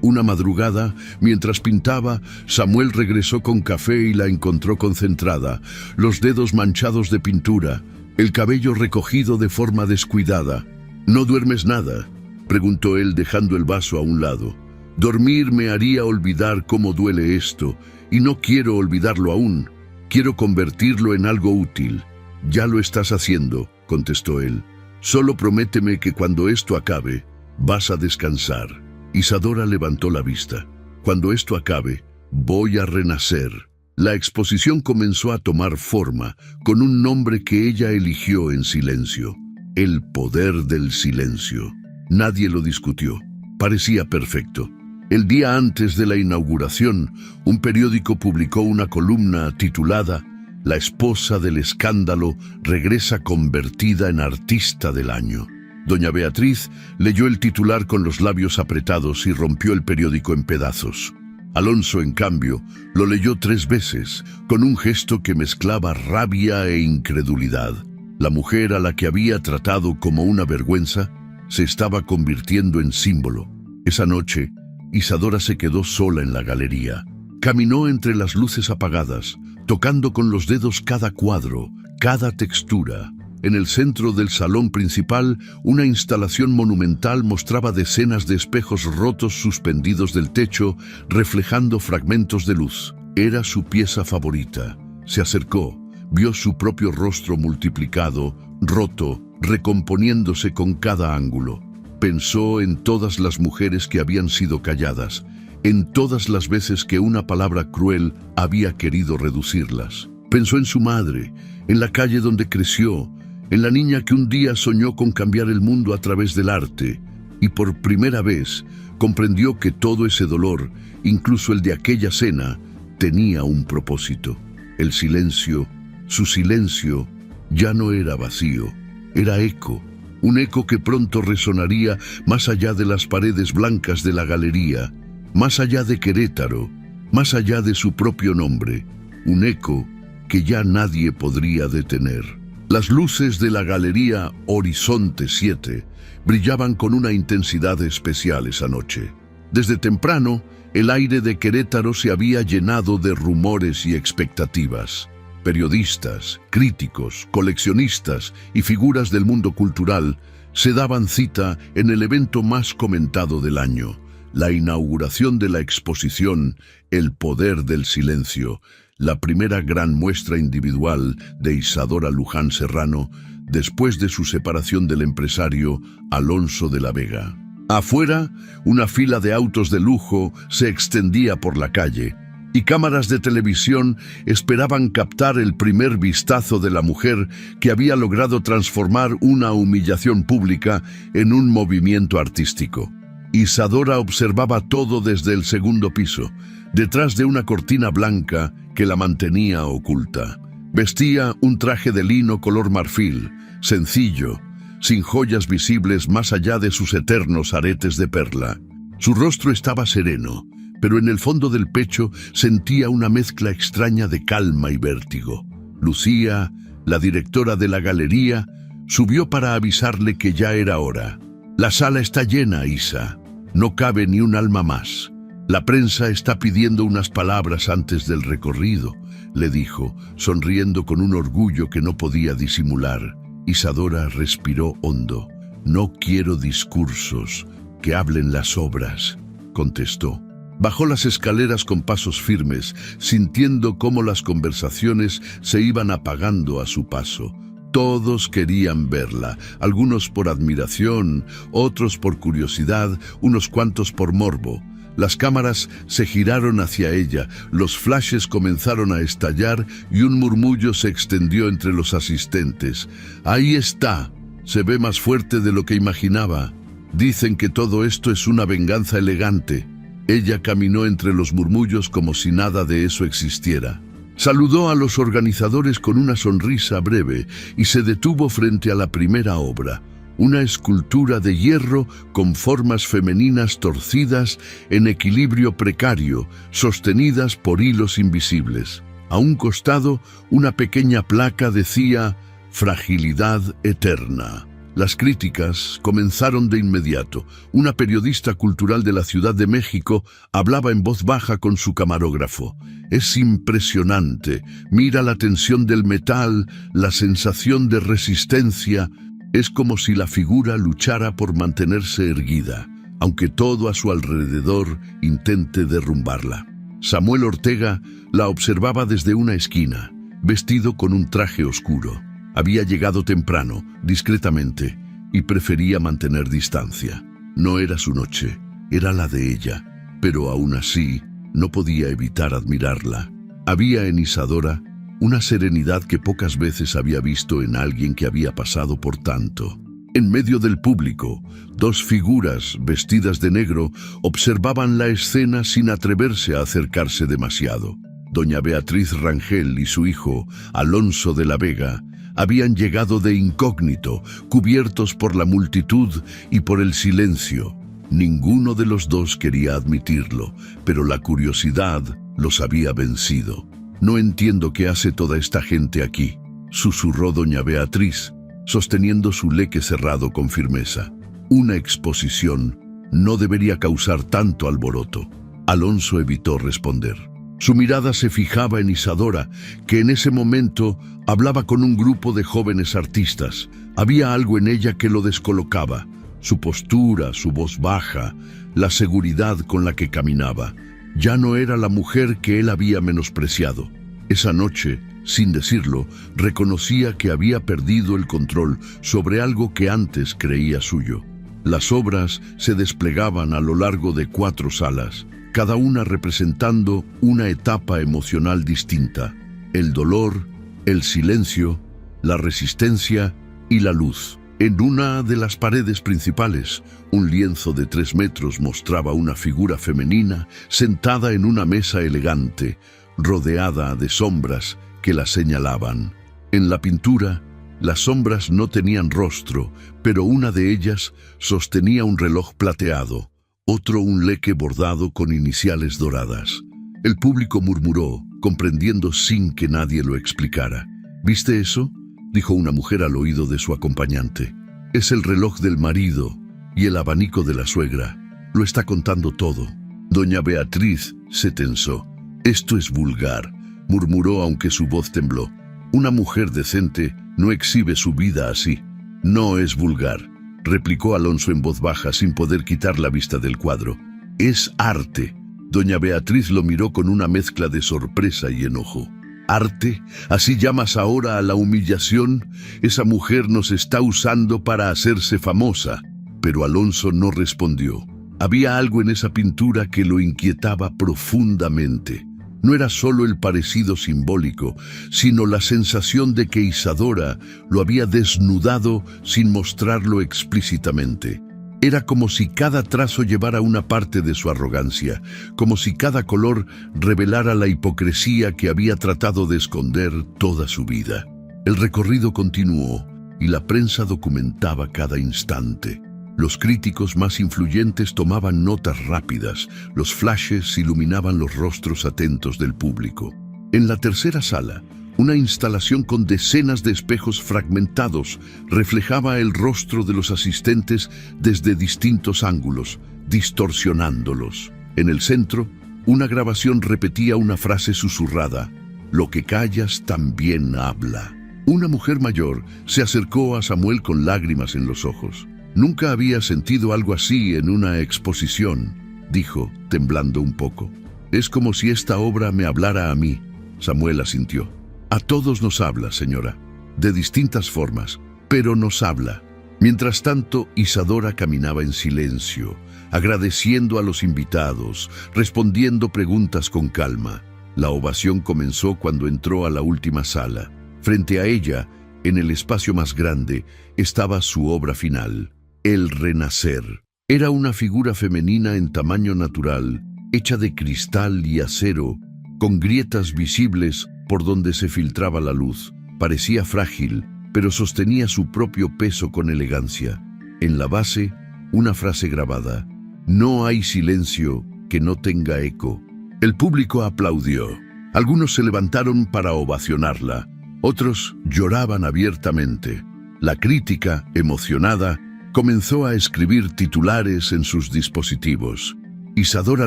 Una madrugada, mientras pintaba, Samuel regresó con café y la encontró concentrada, los dedos manchados de pintura, el cabello recogido de forma descuidada. «¿No duermes nada?», preguntó él dejando el vaso a un lado. «Dormir me haría olvidar cómo duele esto, y no quiero olvidarlo aún. Quiero convertirlo en algo útil». «Ya lo estás haciendo», contestó él. «Solo prométeme que cuando esto acabe, vas a descansar». Isadora levantó la vista. «Cuando esto acabe, voy a renacer». La exposición comenzó a tomar forma, con un nombre que ella eligió en silencio. El poder del silencio. Nadie lo discutió. Parecía perfecto. El día antes de la inauguración, un periódico publicó una columna titulada «La esposa del escándalo regresa convertida en artista del año». Doña Beatriz leyó el titular con los labios apretados y rompió el periódico en pedazos. Alonso, en cambio, lo leyó 3 veces, con un gesto que mezclaba rabia e incredulidad. La mujer a la que había tratado como una vergüenza se estaba convirtiendo en símbolo. Esa noche, Isadora se quedó sola en la galería. Caminó entre las luces apagadas, tocando con los dedos cada cuadro, cada textura. En el centro del salón principal, una instalación monumental mostraba decenas de espejos rotos suspendidos del techo, reflejando fragmentos de luz. Era su pieza favorita. Se acercó, vio su propio rostro multiplicado, roto, recomponiéndose con cada ángulo. Pensó en todas las mujeres que habían sido calladas, en todas las veces que una palabra cruel había querido reducirlas. Pensó en su madre, en la calle donde creció, en la niña que un día soñó con cambiar el mundo a través del arte, y por primera vez comprendió que todo ese dolor, incluso el de aquella cena, tenía un propósito. El silencio, su silencio, ya no era vacío, era eco, un eco que pronto resonaría más allá de las paredes blancas de la galería, más allá de Querétaro, más allá de su propio nombre, un eco que ya nadie podría detener. Las luces de la galería Horizonte 7 brillaban con una intensidad especial esa noche. Desde temprano, el aire de Querétaro se había llenado de rumores y expectativas. Periodistas, críticos, coleccionistas y figuras del mundo cultural se daban cita en el evento más comentado del año, la inauguración de la exposición El poder del silencio, la primera gran muestra individual de Isadora Luján Serrano después de su separación del empresario Alonso de la Vega. Afuera, una fila de autos de lujo se extendía por la calle y cámaras de televisión esperaban captar el primer vistazo de la mujer que había logrado transformar una humillación pública en un movimiento artístico. Isadora observaba todo desde el segundo piso, detrás de una cortina blanca que la mantenía oculta. Vestía un traje de lino color marfil, sencillo, sin joyas visibles más allá de sus eternos aretes de perla. Su rostro estaba sereno, pero en el fondo del pecho sentía una mezcla extraña de calma y vértigo. Lucía, la directora de la galería, subió para avisarle que ya era hora. «La sala está llena, Isa. No cabe ni un alma más. La prensa está pidiendo unas palabras antes del recorrido», le dijo, sonriendo con un orgullo que no podía disimular. Isadora respiró hondo. «No quiero discursos, que hablen las obras», contestó. Bajó las escaleras con pasos firmes, sintiendo cómo las conversaciones se iban apagando a su paso. Todos querían verla, algunos por admiración, otros por curiosidad, unos cuantos por morbo. Las cámaras se giraron hacia ella, los flashes comenzaron a estallar y un murmullo se extendió entre los asistentes. «Ahí está, se ve más fuerte de lo que imaginaba. Dicen que todo esto es una venganza elegante». Ella caminó entre los murmullos como si nada de eso existiera. Saludó a los organizadores con una sonrisa breve y se detuvo frente a la primera obra, una escultura de hierro con formas femeninas torcidas en equilibrio precario, sostenidas por hilos invisibles. A un costado, una pequeña placa decía «Fragilidad eterna». Las críticas comenzaron de inmediato. Una periodista cultural de la Ciudad de México hablaba en voz baja con su camarógrafo. «Es impresionante. Mira la tensión del metal, la sensación de resistencia. Es como si la figura luchara por mantenerse erguida, aunque todo a su alrededor intente derrumbarla». Samuel Ortega la observaba desde una esquina, vestido con un traje oscuro. Había llegado temprano, discretamente, y prefería mantener distancia. No era su noche, era la de ella, pero aún así no podía evitar admirarla. Había en Isadora una serenidad que pocas veces había visto en alguien que había pasado por tanto. En medio del público, dos figuras vestidas de negro observaban la escena sin atreverse a acercarse demasiado. Doña Beatriz Rangel y su hijo, Alonso de la Vega, habían llegado de incógnito, cubiertos por la multitud y por el silencio. Ninguno de los dos quería admitirlo, pero la curiosidad los había vencido. «No entiendo qué hace toda esta gente aquí», susurró doña Beatriz, sosteniendo su leque cerrado con firmeza. «Una exposición no debería causar tanto alboroto». Alonso evitó responder. Su mirada se fijaba en Isadora, que en ese momento hablaba con un grupo de jóvenes artistas. Había algo en ella que lo descolocaba. Su postura, su voz baja, la seguridad con la que caminaba. Ya no era la mujer que él había menospreciado. Esa noche, sin decirlo, reconocía que había perdido el control sobre algo que antes creía suyo. Las obras se desplegaban a lo largo de 4 salas, cada una representando una etapa emocional distinta: el dolor, el silencio, la resistencia y la luz. En una de las paredes principales, un lienzo de 3 metros mostraba una figura femenina sentada en una mesa elegante, rodeada de sombras que la señalaban. En la pintura, las sombras no tenían rostro, pero una de ellas sostenía un reloj plateado, otro un leque bordado con iniciales doradas. El público murmuró, comprendiendo sin que nadie lo explicara. «¿Viste eso?», dijo una mujer al oído de su acompañante. «Es el reloj del marido y el abanico de la suegra. Lo está contando todo». Doña Beatriz se tensó. «Esto es vulgar», murmuró aunque su voz tembló. «Una mujer decente no exhibe su vida así». «No es vulgar», replicó Alonso en voz baja sin poder quitar la vista del cuadro. «Es arte». Doña Beatriz lo miró con una mezcla de sorpresa y enojo. «¿Arte? ¿Así llamas ahora a la humillación? Esa mujer nos está usando para hacerse famosa». Pero Alonso no respondió. Había algo en esa pintura que lo inquietaba profundamente. No era solo el parecido simbólico, sino la sensación de que Isadora lo había desnudado sin mostrarlo explícitamente. Era como si cada trazo llevara una parte de su arrogancia, como si cada color revelara la hipocresía que había tratado de esconder toda su vida. El recorrido continuó y la prensa documentaba cada instante. Los críticos más influyentes tomaban notas rápidas, los flashes iluminaban los rostros atentos del público. En la tercera sala, una instalación con decenas de espejos fragmentados reflejaba el rostro de los asistentes desde distintos ángulos, distorsionándolos. En el centro, una grabación repetía una frase susurrada: «Lo que callas también habla». Una mujer mayor se acercó a Samuel con lágrimas en los ojos. «Nunca había sentido algo así en una exposición», dijo, temblando un poco. «Es como si esta obra me hablara a mí». Samuel asintió. «A todos nos habla, señora, de distintas formas, pero nos habla». Mientras tanto, Isadora caminaba en silencio, agradeciendo a los invitados, respondiendo preguntas con calma. La ovación comenzó cuando entró a la última sala. Frente a ella, en el espacio más grande, estaba su obra final, El Renacer. Era una figura femenina en tamaño natural, hecha de cristal y acero, con grietas visibles por donde se filtraba la luz. Parecía frágil, pero sostenía su propio peso con elegancia. En la base, una frase grabada: no hay silencio que no tenga eco. El público aplaudió. Algunos se levantaron para ovacionarla, otros lloraban abiertamente. La crítica, emocionada, comenzó a escribir titulares en sus dispositivos. Isadora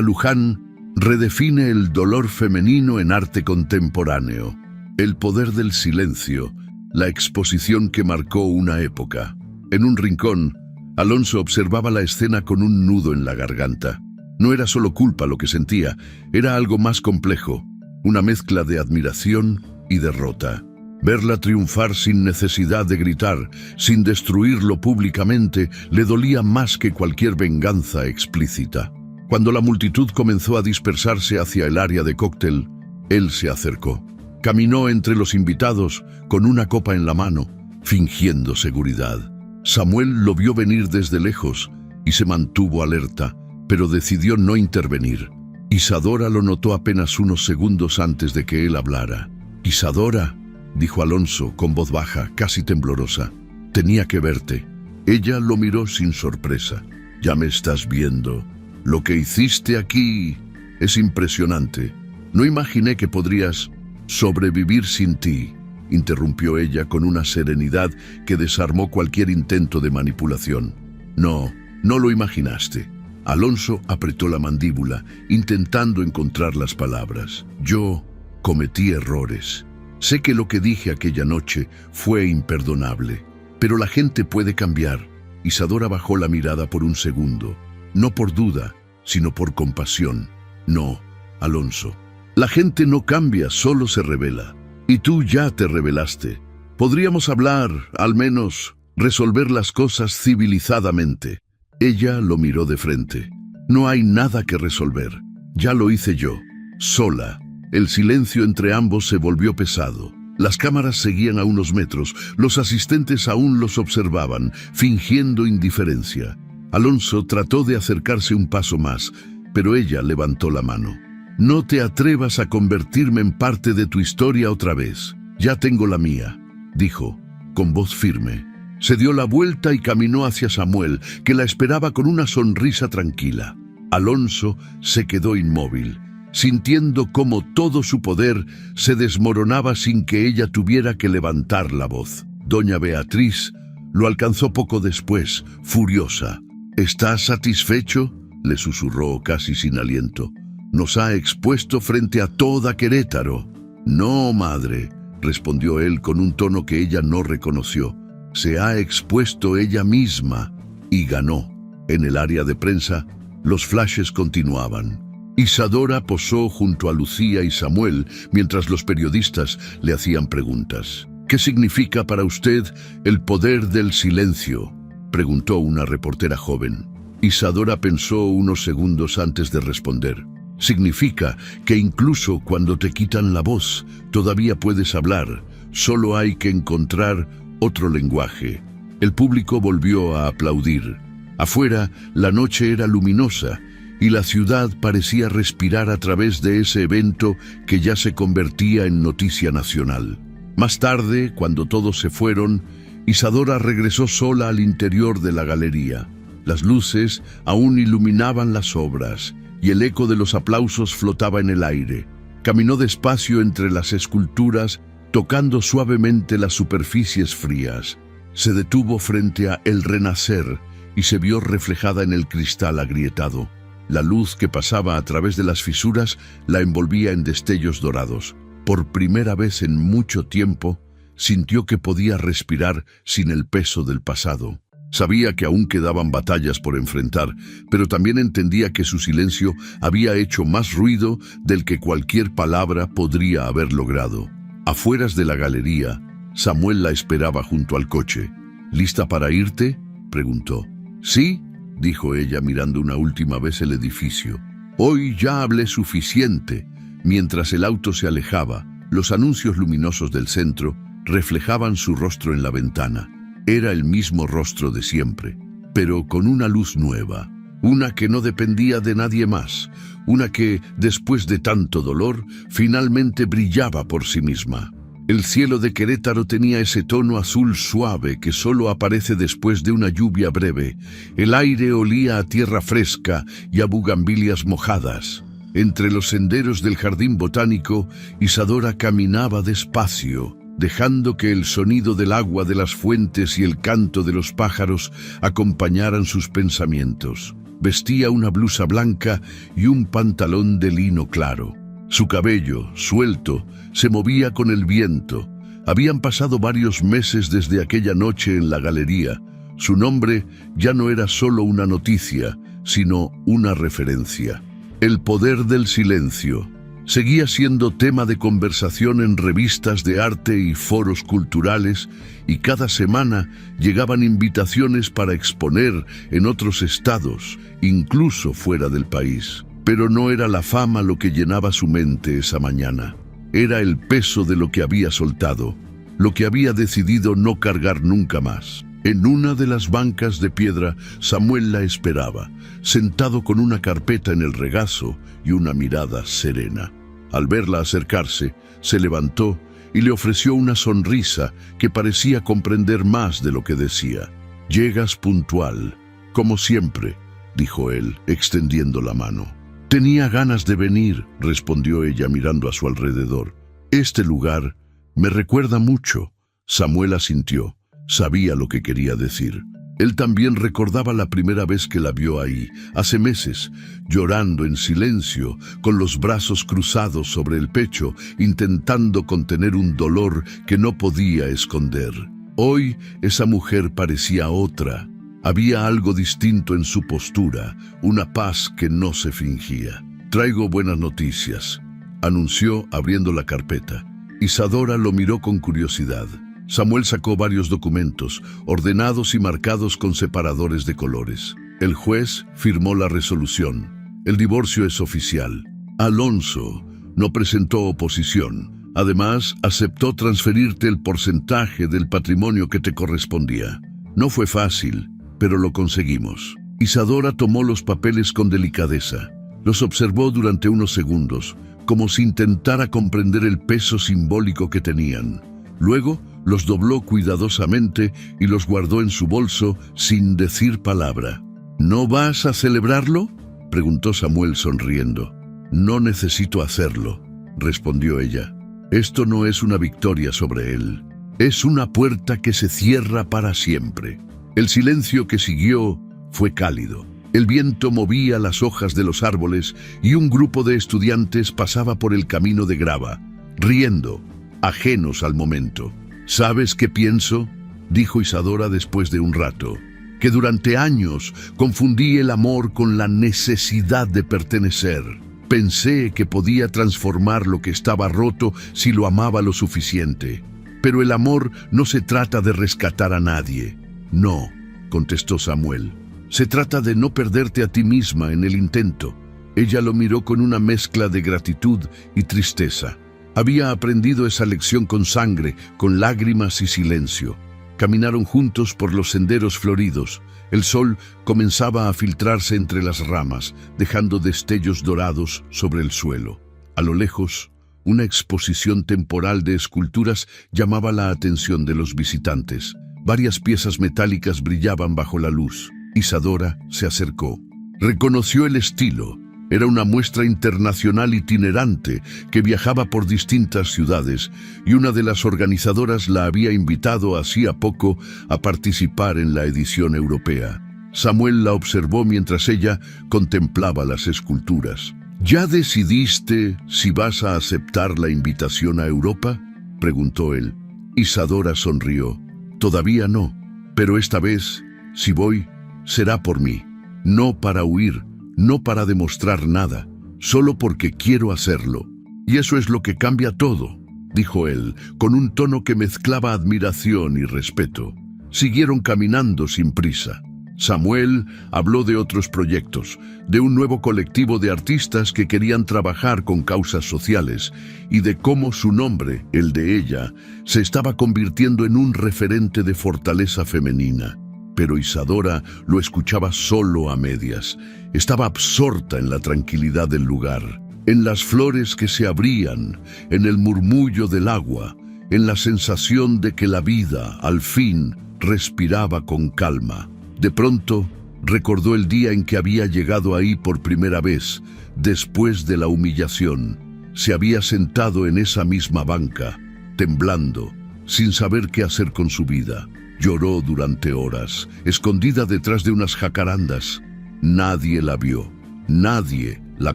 Luján redefine el dolor femenino en arte contemporáneo. El poder del silencio, la exposición que marcó una época. En un rincón, Alonso observaba la escena con un nudo en la garganta. No era solo culpa lo que sentía, era algo más complejo, una mezcla de admiración y derrota. Verla triunfar sin necesidad de gritar, sin destruirlo públicamente, le dolía más que cualquier venganza explícita. Cuando la multitud comenzó a dispersarse hacia el área de cóctel, él se acercó. Caminó entre los invitados con una copa en la mano, fingiendo seguridad. Samuel lo vio venir desde lejos y se mantuvo alerta, pero decidió no intervenir. Isadora lo notó apenas unos segundos antes de que él hablara. «Isadora», dijo Alonso con voz baja, casi temblorosa, «tenía que verte». Ella lo miró sin sorpresa. «Ya me estás viendo. Lo que hiciste aquí es impresionante. No imaginé que podrías sobrevivir sin ti», interrumpió ella con una serenidad que desarmó cualquier intento de manipulación. «No lo imaginaste». Alonso apretó la mandíbula, intentando encontrar las palabras. «Yo cometí errores. Sé que lo que dije aquella noche fue imperdonable, pero la gente puede cambiar». Isadora bajó la mirada por un segundo, no por duda, sino por compasión. «No, Alonso, la gente no cambia, solo se revela. Y tú ya te rebelaste. Podríamos hablar, al menos, resolver las cosas civilizadamente». Ella lo miró de frente. «No hay nada que resolver. Ya lo hice yo, sola». El silencio entre ambos se volvió pesado. Las cámaras seguían a unos metros. Los asistentes aún los observaban, fingiendo indiferencia. Alonso trató de acercarse un paso más, pero ella levantó la mano. «No te atrevas a convertirme en parte de tu historia otra vez. Ya tengo la mía», dijo, con voz firme. Se dio la vuelta y caminó hacia Samuel, que la esperaba con una sonrisa tranquila. Alonso se quedó inmóvil, sintiendo cómo todo su poder se desmoronaba sin que ella tuviera que levantar la voz. Doña Beatriz lo alcanzó poco después, furiosa. «¿Estás satisfecho?», le susurró casi sin aliento. «Nos ha expuesto frente a toda Querétaro». «No, madre», respondió él con un tono que ella no reconoció. «Se ha expuesto ella misma y ganó». En el área de prensa, los flashes continuaban. Isadora posó junto a Lucía y Samuel mientras los periodistas le hacían preguntas. «¿Qué significa para usted el poder del silencio?», preguntó una reportera joven. Isadora pensó unos segundos antes de responder. «Significa que incluso cuando te quitan la voz, todavía puedes hablar. Solo hay que encontrar otro lenguaje». El público volvió a aplaudir. Afuera, la noche era luminosa y la ciudad parecía respirar a través de ese evento que ya se convertía en noticia nacional. Más tarde, cuando todos se fueron, Isadora regresó sola al interior de la galería. Las luces aún iluminaban las obras y el eco de los aplausos flotaba en el aire. Caminó despacio entre las esculturas, tocando suavemente las superficies frías. Se detuvo frente a El Renacer y se vio reflejada en el cristal agrietado. La luz que pasaba a través de las fisuras la envolvía en destellos dorados. Por primera vez en mucho tiempo, sintió que podía respirar sin el peso del pasado. Sabía que aún quedaban batallas por enfrentar, pero también entendía que su silencio había hecho más ruido del que cualquier palabra podría haber logrado. Afueras de la galería, Samuel la esperaba junto al coche. «¿Lista para irte?», preguntó. «Sí», dijo ella mirando una última vez el edificio. Hoy ya hablé suficiente. Mientras el auto se alejaba, los anuncios luminosos del centro reflejaban su rostro en la ventana. Era el mismo rostro de siempre, pero con una luz nueva, una que no dependía de nadie más, una que, después de tanto dolor, finalmente brillaba por sí misma. El cielo de Querétaro tenía ese tono azul suave que solo aparece después de una lluvia breve. El aire olía a tierra fresca y a bugambilias mojadas. Entre los senderos del jardín botánico, Isadora caminaba despacio, dejando que el sonido del agua de las fuentes y el canto de los pájaros acompañaran sus pensamientos. Vestía una blusa blanca y un pantalón de lino claro. Su cabello, suelto, se movía con el viento. Habían pasado varios meses desde aquella noche en la galería. Su nombre ya no era solo una noticia, sino una referencia. El poder del silencio seguía siendo tema de conversación en revistas de arte y foros culturales, y cada semana llegaban invitaciones para exponer en otros estados, incluso fuera del país. Pero no era la fama lo que llenaba su mente esa mañana. Era el peso de lo que había soltado, lo que había decidido no cargar nunca más. En una de las bancas de piedra, Samuel la esperaba, sentado con una carpeta en el regazo y una mirada serena. Al verla acercarse, se levantó y le ofreció una sonrisa que parecía comprender más de lo que decía. «Llegas puntual, como siempre», dijo él, extendiendo la mano. «Tenía ganas de venir», respondió ella mirando a su alrededor. «Este lugar me recuerda mucho». Samuel asintió. Sabía lo que quería decir. Él también recordaba la primera vez que la vio ahí, hace meses, llorando en silencio, con los brazos cruzados sobre el pecho, intentando contener un dolor que no podía esconder. Hoy esa mujer parecía otra. Había algo distinto en su postura, una paz que no se fingía. «Traigo buenas noticias», anunció abriendo la carpeta. Isadora lo miró con curiosidad. Samuel sacó varios documentos, ordenados y marcados con separadores de colores. El juez firmó la resolución. El divorcio es oficial. Alonso no presentó oposición. Además, aceptó transferirte el porcentaje del patrimonio que te correspondía. No fue fácil, pero lo conseguimos. Isadora tomó los papeles con delicadeza. Los observó durante unos segundos, como si intentara comprender el peso simbólico que tenían. Luego, los dobló cuidadosamente y los guardó en su bolso sin decir palabra. «¿No vas a celebrarlo?», preguntó Samuel sonriendo. «No necesito hacerlo», respondió ella. «Esto no es una victoria sobre él. Es una puerta que se cierra para siempre». El silencio que siguió fue cálido. El viento movía las hojas de los árboles y un grupo de estudiantes pasaba por el camino de grava, riendo, ajenos al momento. «¿Sabes qué pienso?», dijo Isadora después de un rato. «Que durante años confundí el amor con la necesidad de pertenecer. Pensé que podía transformar lo que estaba roto si lo amaba lo suficiente. Pero el amor no se trata de rescatar a nadie». «No», contestó Samuel. «Se trata de no perderte a ti misma en el intento». Ella lo miró con una mezcla de gratitud y tristeza. Había aprendido esa lección con sangre, con lágrimas y silencio. Caminaron juntos por los senderos floridos. El sol comenzaba a filtrarse entre las ramas, dejando destellos dorados sobre el suelo. A lo lejos, una exposición temporal de esculturas llamaba la atención de los visitantes. Varias piezas metálicas brillaban bajo la luz. Isadora se acercó. Reconoció el estilo. Era una muestra internacional itinerante que viajaba por distintas ciudades, y una de las organizadoras la había invitado hacía poco a participar en la edición europea. Samuel la observó mientras ella contemplaba las esculturas. «¿Ya decidiste si vas a aceptar la invitación a Europa?», preguntó él. Isadora sonrió. «Todavía no, pero esta vez, si voy, será por mí, no para huir, no para demostrar nada, solo porque quiero hacerlo. Y eso es lo que cambia todo», dijo él, con un tono que mezclaba admiración y respeto. Siguieron caminando sin prisa. Samuel habló de otros proyectos, de un nuevo colectivo de artistas que querían trabajar con causas sociales y de cómo su nombre, el de ella, se estaba convirtiendo en un referente de fortaleza femenina. Pero Isadora lo escuchaba solo a medias. Estaba absorta en la tranquilidad del lugar, en las flores que se abrían, en el murmullo del agua, en la sensación de que la vida, al fin, respiraba con calma. De pronto, recordó el día en que había llegado ahí por primera vez, después de la humillación. Se había sentado en esa misma banca, temblando, sin saber qué hacer con su vida. Lloró durante horas, escondida detrás de unas jacarandas. Nadie la vio, nadie la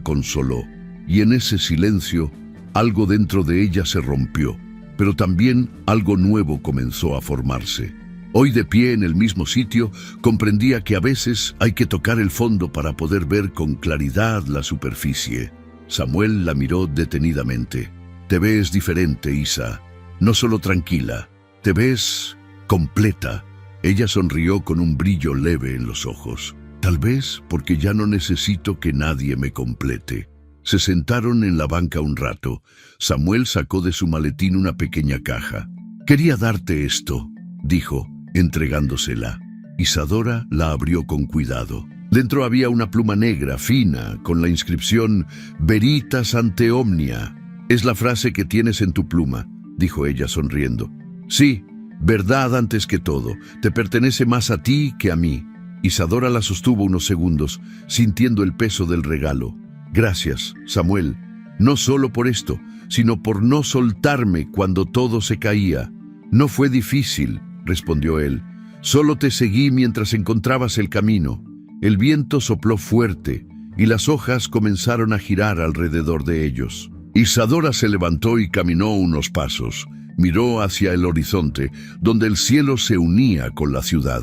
consoló. Y en ese silencio, algo dentro de ella se rompió, pero también algo nuevo comenzó a formarse. Hoy, de pie en el mismo sitio, comprendía que a veces hay que tocar el fondo para poder ver con claridad la superficie. Samuel la miró detenidamente. «Te ves diferente, Isa. No solo tranquila, te ves completa». Ella sonrió con un brillo leve en los ojos. «Tal vez porque ya no necesito que nadie me complete». Se sentaron en la banca un rato. Samuel sacó de su maletín una pequeña caja. «Quería darte esto», dijo, entregándosela. Isadora la abrió con cuidado. Dentro había una pluma negra, fina, con la inscripción «Veritas ante omnia». «Es la frase que tienes en tu pluma», dijo ella sonriendo. «Sí, verdad antes que todo. Te pertenece más a ti que a mí». Isadora la sostuvo unos segundos, sintiendo el peso del regalo. «Gracias, Samuel, no solo por esto, sino por no soltarme cuando todo se caía». «No fue difícil», respondió él. «Solo te seguí mientras encontrabas el camino». El viento sopló fuerte y las hojas comenzaron a girar alrededor de ellos. Isadora se levantó y caminó unos pasos. Miró hacia el horizonte, donde el cielo se unía con la ciudad.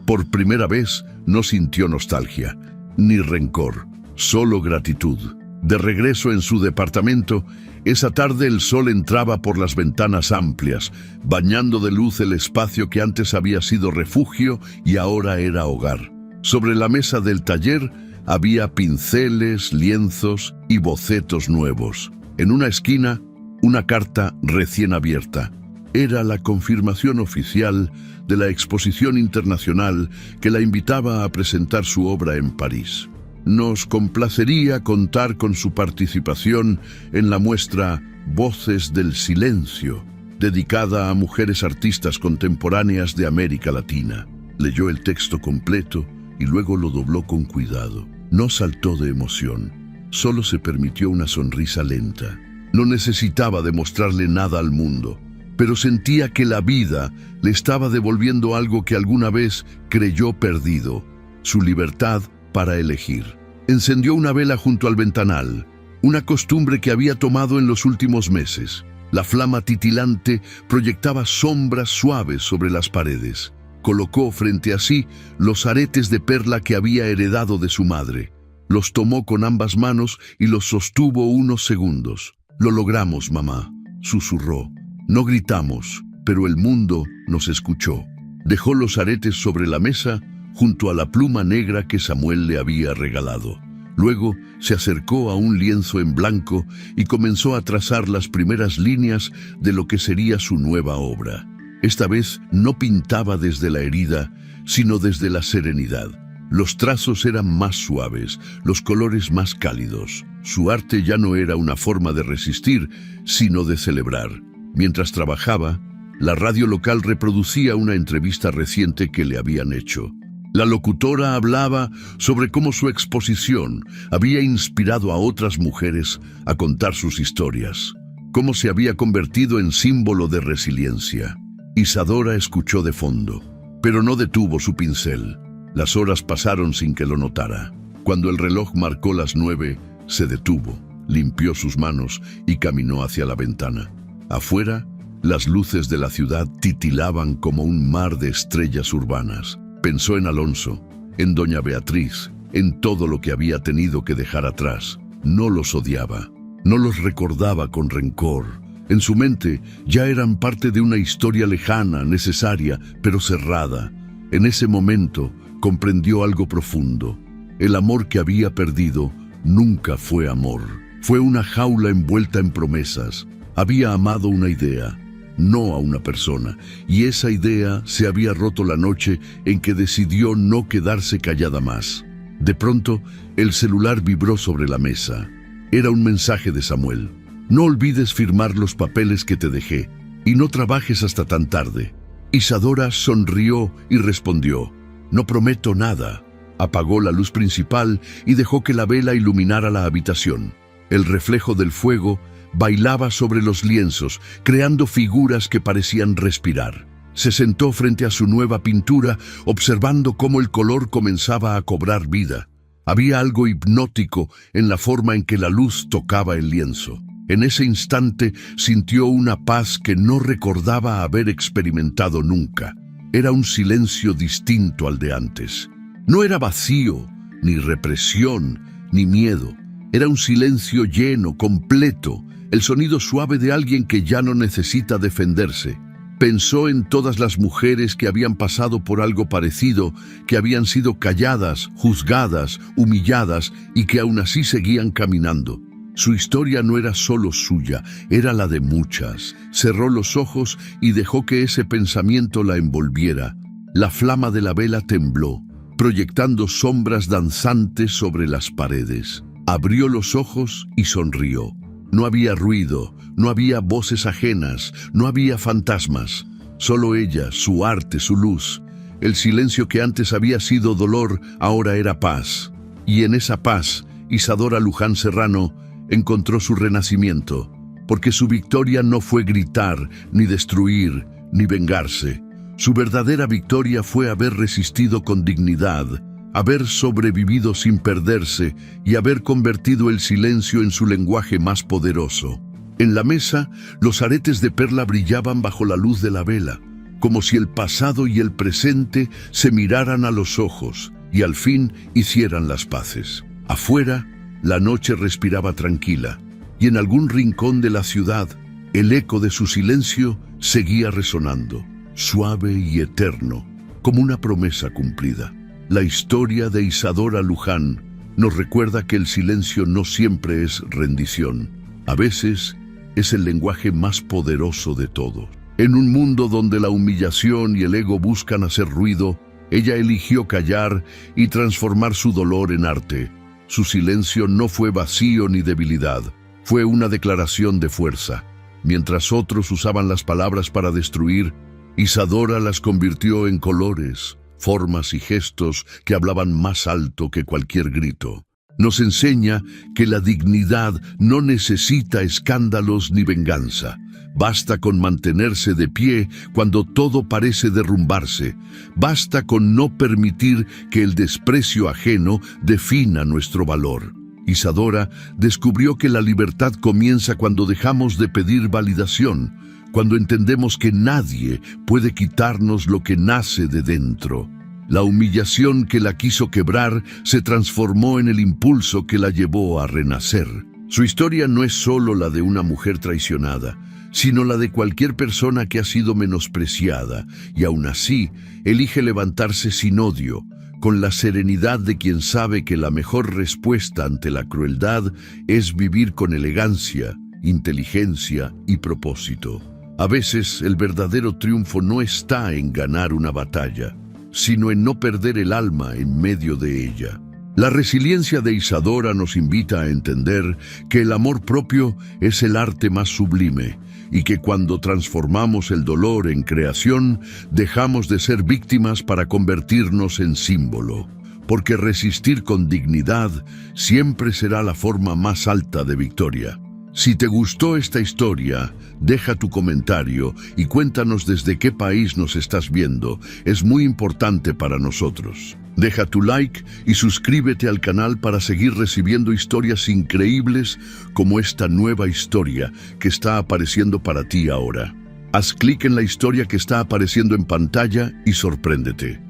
Por primera vez no sintió nostalgia, ni rencor, solo gratitud. De regreso en su departamento, esa tarde el sol entraba por las ventanas amplias, bañando de luz el espacio que antes había sido refugio y ahora era hogar. Sobre la mesa del taller había pinceles, lienzos y bocetos nuevos. En una esquina, una carta recién abierta. Era la confirmación oficial de la exposición internacional que la invitaba a presentar su obra en París. Nos complacería contar con su participación en la muestra Voces del Silencio, dedicada a mujeres artistas contemporáneas de América Latina. Leyó el texto completo y luego lo dobló con cuidado. No saltó de emoción, solo se permitió una sonrisa lenta. No necesitaba demostrarle nada al mundo, pero sentía que la vida le estaba devolviendo algo que alguna vez creyó perdido, su libertad para elegir. Encendió una vela junto al ventanal, una costumbre que había tomado en los últimos meses. La flama titilante proyectaba sombras suaves sobre las paredes. Colocó frente a sí los aretes de perla que había heredado de su madre. Los tomó con ambas manos y los sostuvo unos segundos. «Lo logramos, mamá», susurró. No gritamos, pero el mundo nos escuchó. Dejó los aretes sobre la mesa junto a la pluma negra que Samuel le había regalado. Luego se acercó a un lienzo en blanco y comenzó a trazar las primeras líneas de lo que sería su nueva obra. Esta vez no pintaba desde la herida, sino desde la serenidad. Los trazos eran más suaves, los colores más cálidos. Su arte ya no era una forma de resistir, sino de celebrar. Mientras trabajaba, la radio local reproducía una entrevista reciente que le habían hecho. La locutora hablaba sobre cómo su exposición había inspirado a otras mujeres a contar sus historias, cómo se había convertido en símbolo de resiliencia. Isadora escuchó de fondo, pero no detuvo su pincel. Las horas pasaron sin que lo notara. Cuando el reloj marcó las 9, se detuvo, limpió sus manos y caminó hacia la ventana. Afuera, las luces de la ciudad titilaban como un mar de estrellas urbanas. Pensó en Alonso, en doña Beatriz, en todo lo que había tenido que dejar atrás. No los odiaba, no los recordaba con rencor. En su mente ya eran parte de una historia lejana, necesaria, pero cerrada. En ese momento comprendió algo profundo. El amor que había perdido nunca fue amor. Fue una jaula envuelta en promesas. Había amado una idea, no a una persona, y esa idea se había roto la noche en que decidió no quedarse callada más. De pronto, el celular vibró sobre la mesa. Era un mensaje de Samuel. No olvides firmar los papeles que te dejé, y no trabajes hasta tan tarde. Isadora sonrió y respondió, no prometo nada. Apagó la luz principal y dejó que la vela iluminara la habitación. El reflejo del fuego bailaba sobre los lienzos, creando figuras que parecían respirar. Se sentó frente a su nueva pintura, observando cómo el color comenzaba a cobrar vida. Había algo hipnótico en la forma en que la luz tocaba el lienzo. En ese instante sintió una paz que no recordaba haber experimentado nunca. Era un silencio distinto al de antes. No era vacío, ni represión, ni miedo. Era un silencio lleno, completo, el sonido suave de alguien que ya no necesita defenderse. Pensó en todas las mujeres que habían pasado por algo parecido, que habían sido calladas, juzgadas, humilladas y que aún así seguían caminando. Su historia no era solo suya, era la de muchas. Cerró los ojos y dejó que ese pensamiento la envolviera. La flama de la vela tembló, proyectando sombras danzantes sobre las paredes. Abrió los ojos y sonrió. No había ruido, no había voces ajenas, no había fantasmas. Solo ella, su arte, su luz. El silencio que antes había sido dolor, ahora era paz. Y en esa paz, Isadora Luján Serrano encontró su renacimiento, porque su victoria no fue gritar, ni destruir, ni vengarse. Su verdadera victoria fue haber resistido con dignidad, haber sobrevivido sin perderse y haber convertido el silencio en su lenguaje más poderoso. En la mesa, los aretes de perla brillaban bajo la luz de la vela, como si el pasado y el presente se miraran a los ojos y al fin hicieran las paces. Afuera, la noche respiraba tranquila, y en algún rincón de la ciudad, el eco de su silencio seguía resonando, suave y eterno, como una promesa cumplida. La historia de Isadora Luján nos recuerda que el silencio no siempre es rendición. A veces es el lenguaje más poderoso de todos. En un mundo donde la humillación y el ego buscan hacer ruido, ella eligió callar y transformar su dolor en arte. Su silencio no fue vacío ni debilidad, fue una declaración de fuerza. Mientras otros usaban las palabras para destruir, Isadora las convirtió en colores, formas y gestos que hablaban más alto que cualquier grito. Nos enseña que la dignidad no necesita escándalos ni venganza. Basta con mantenerse de pie cuando todo parece derrumbarse. Basta con no permitir que el desprecio ajeno defina nuestro valor. Isadora descubrió que la libertad comienza cuando dejamos de pedir validación, cuando entendemos que nadie puede quitarnos lo que nace de dentro. La humillación que la quiso quebrar se transformó en el impulso que la llevó a renacer. Su historia no es solo la de una mujer traicionada, sino la de cualquier persona que ha sido menospreciada y aún así elige levantarse sin odio, con la serenidad de quien sabe que la mejor respuesta ante la crueldad es vivir con elegancia, inteligencia y propósito. A veces el verdadero triunfo no está en ganar una batalla, sino en no perder el alma en medio de ella. La resiliencia de Isadora nos invita a entender que el amor propio es el arte más sublime y que cuando transformamos el dolor en creación, dejamos de ser víctimas para convertirnos en símbolo. Porque resistir con dignidad siempre será la forma más alta de victoria. Si te gustó esta historia, deja tu comentario y cuéntanos desde qué país nos estás viendo. Es muy importante para nosotros. Deja tu like y suscríbete al canal para seguir recibiendo historias increíbles como esta nueva historia que está apareciendo para ti ahora. Haz clic en la historia que está apareciendo en pantalla y sorpréndete.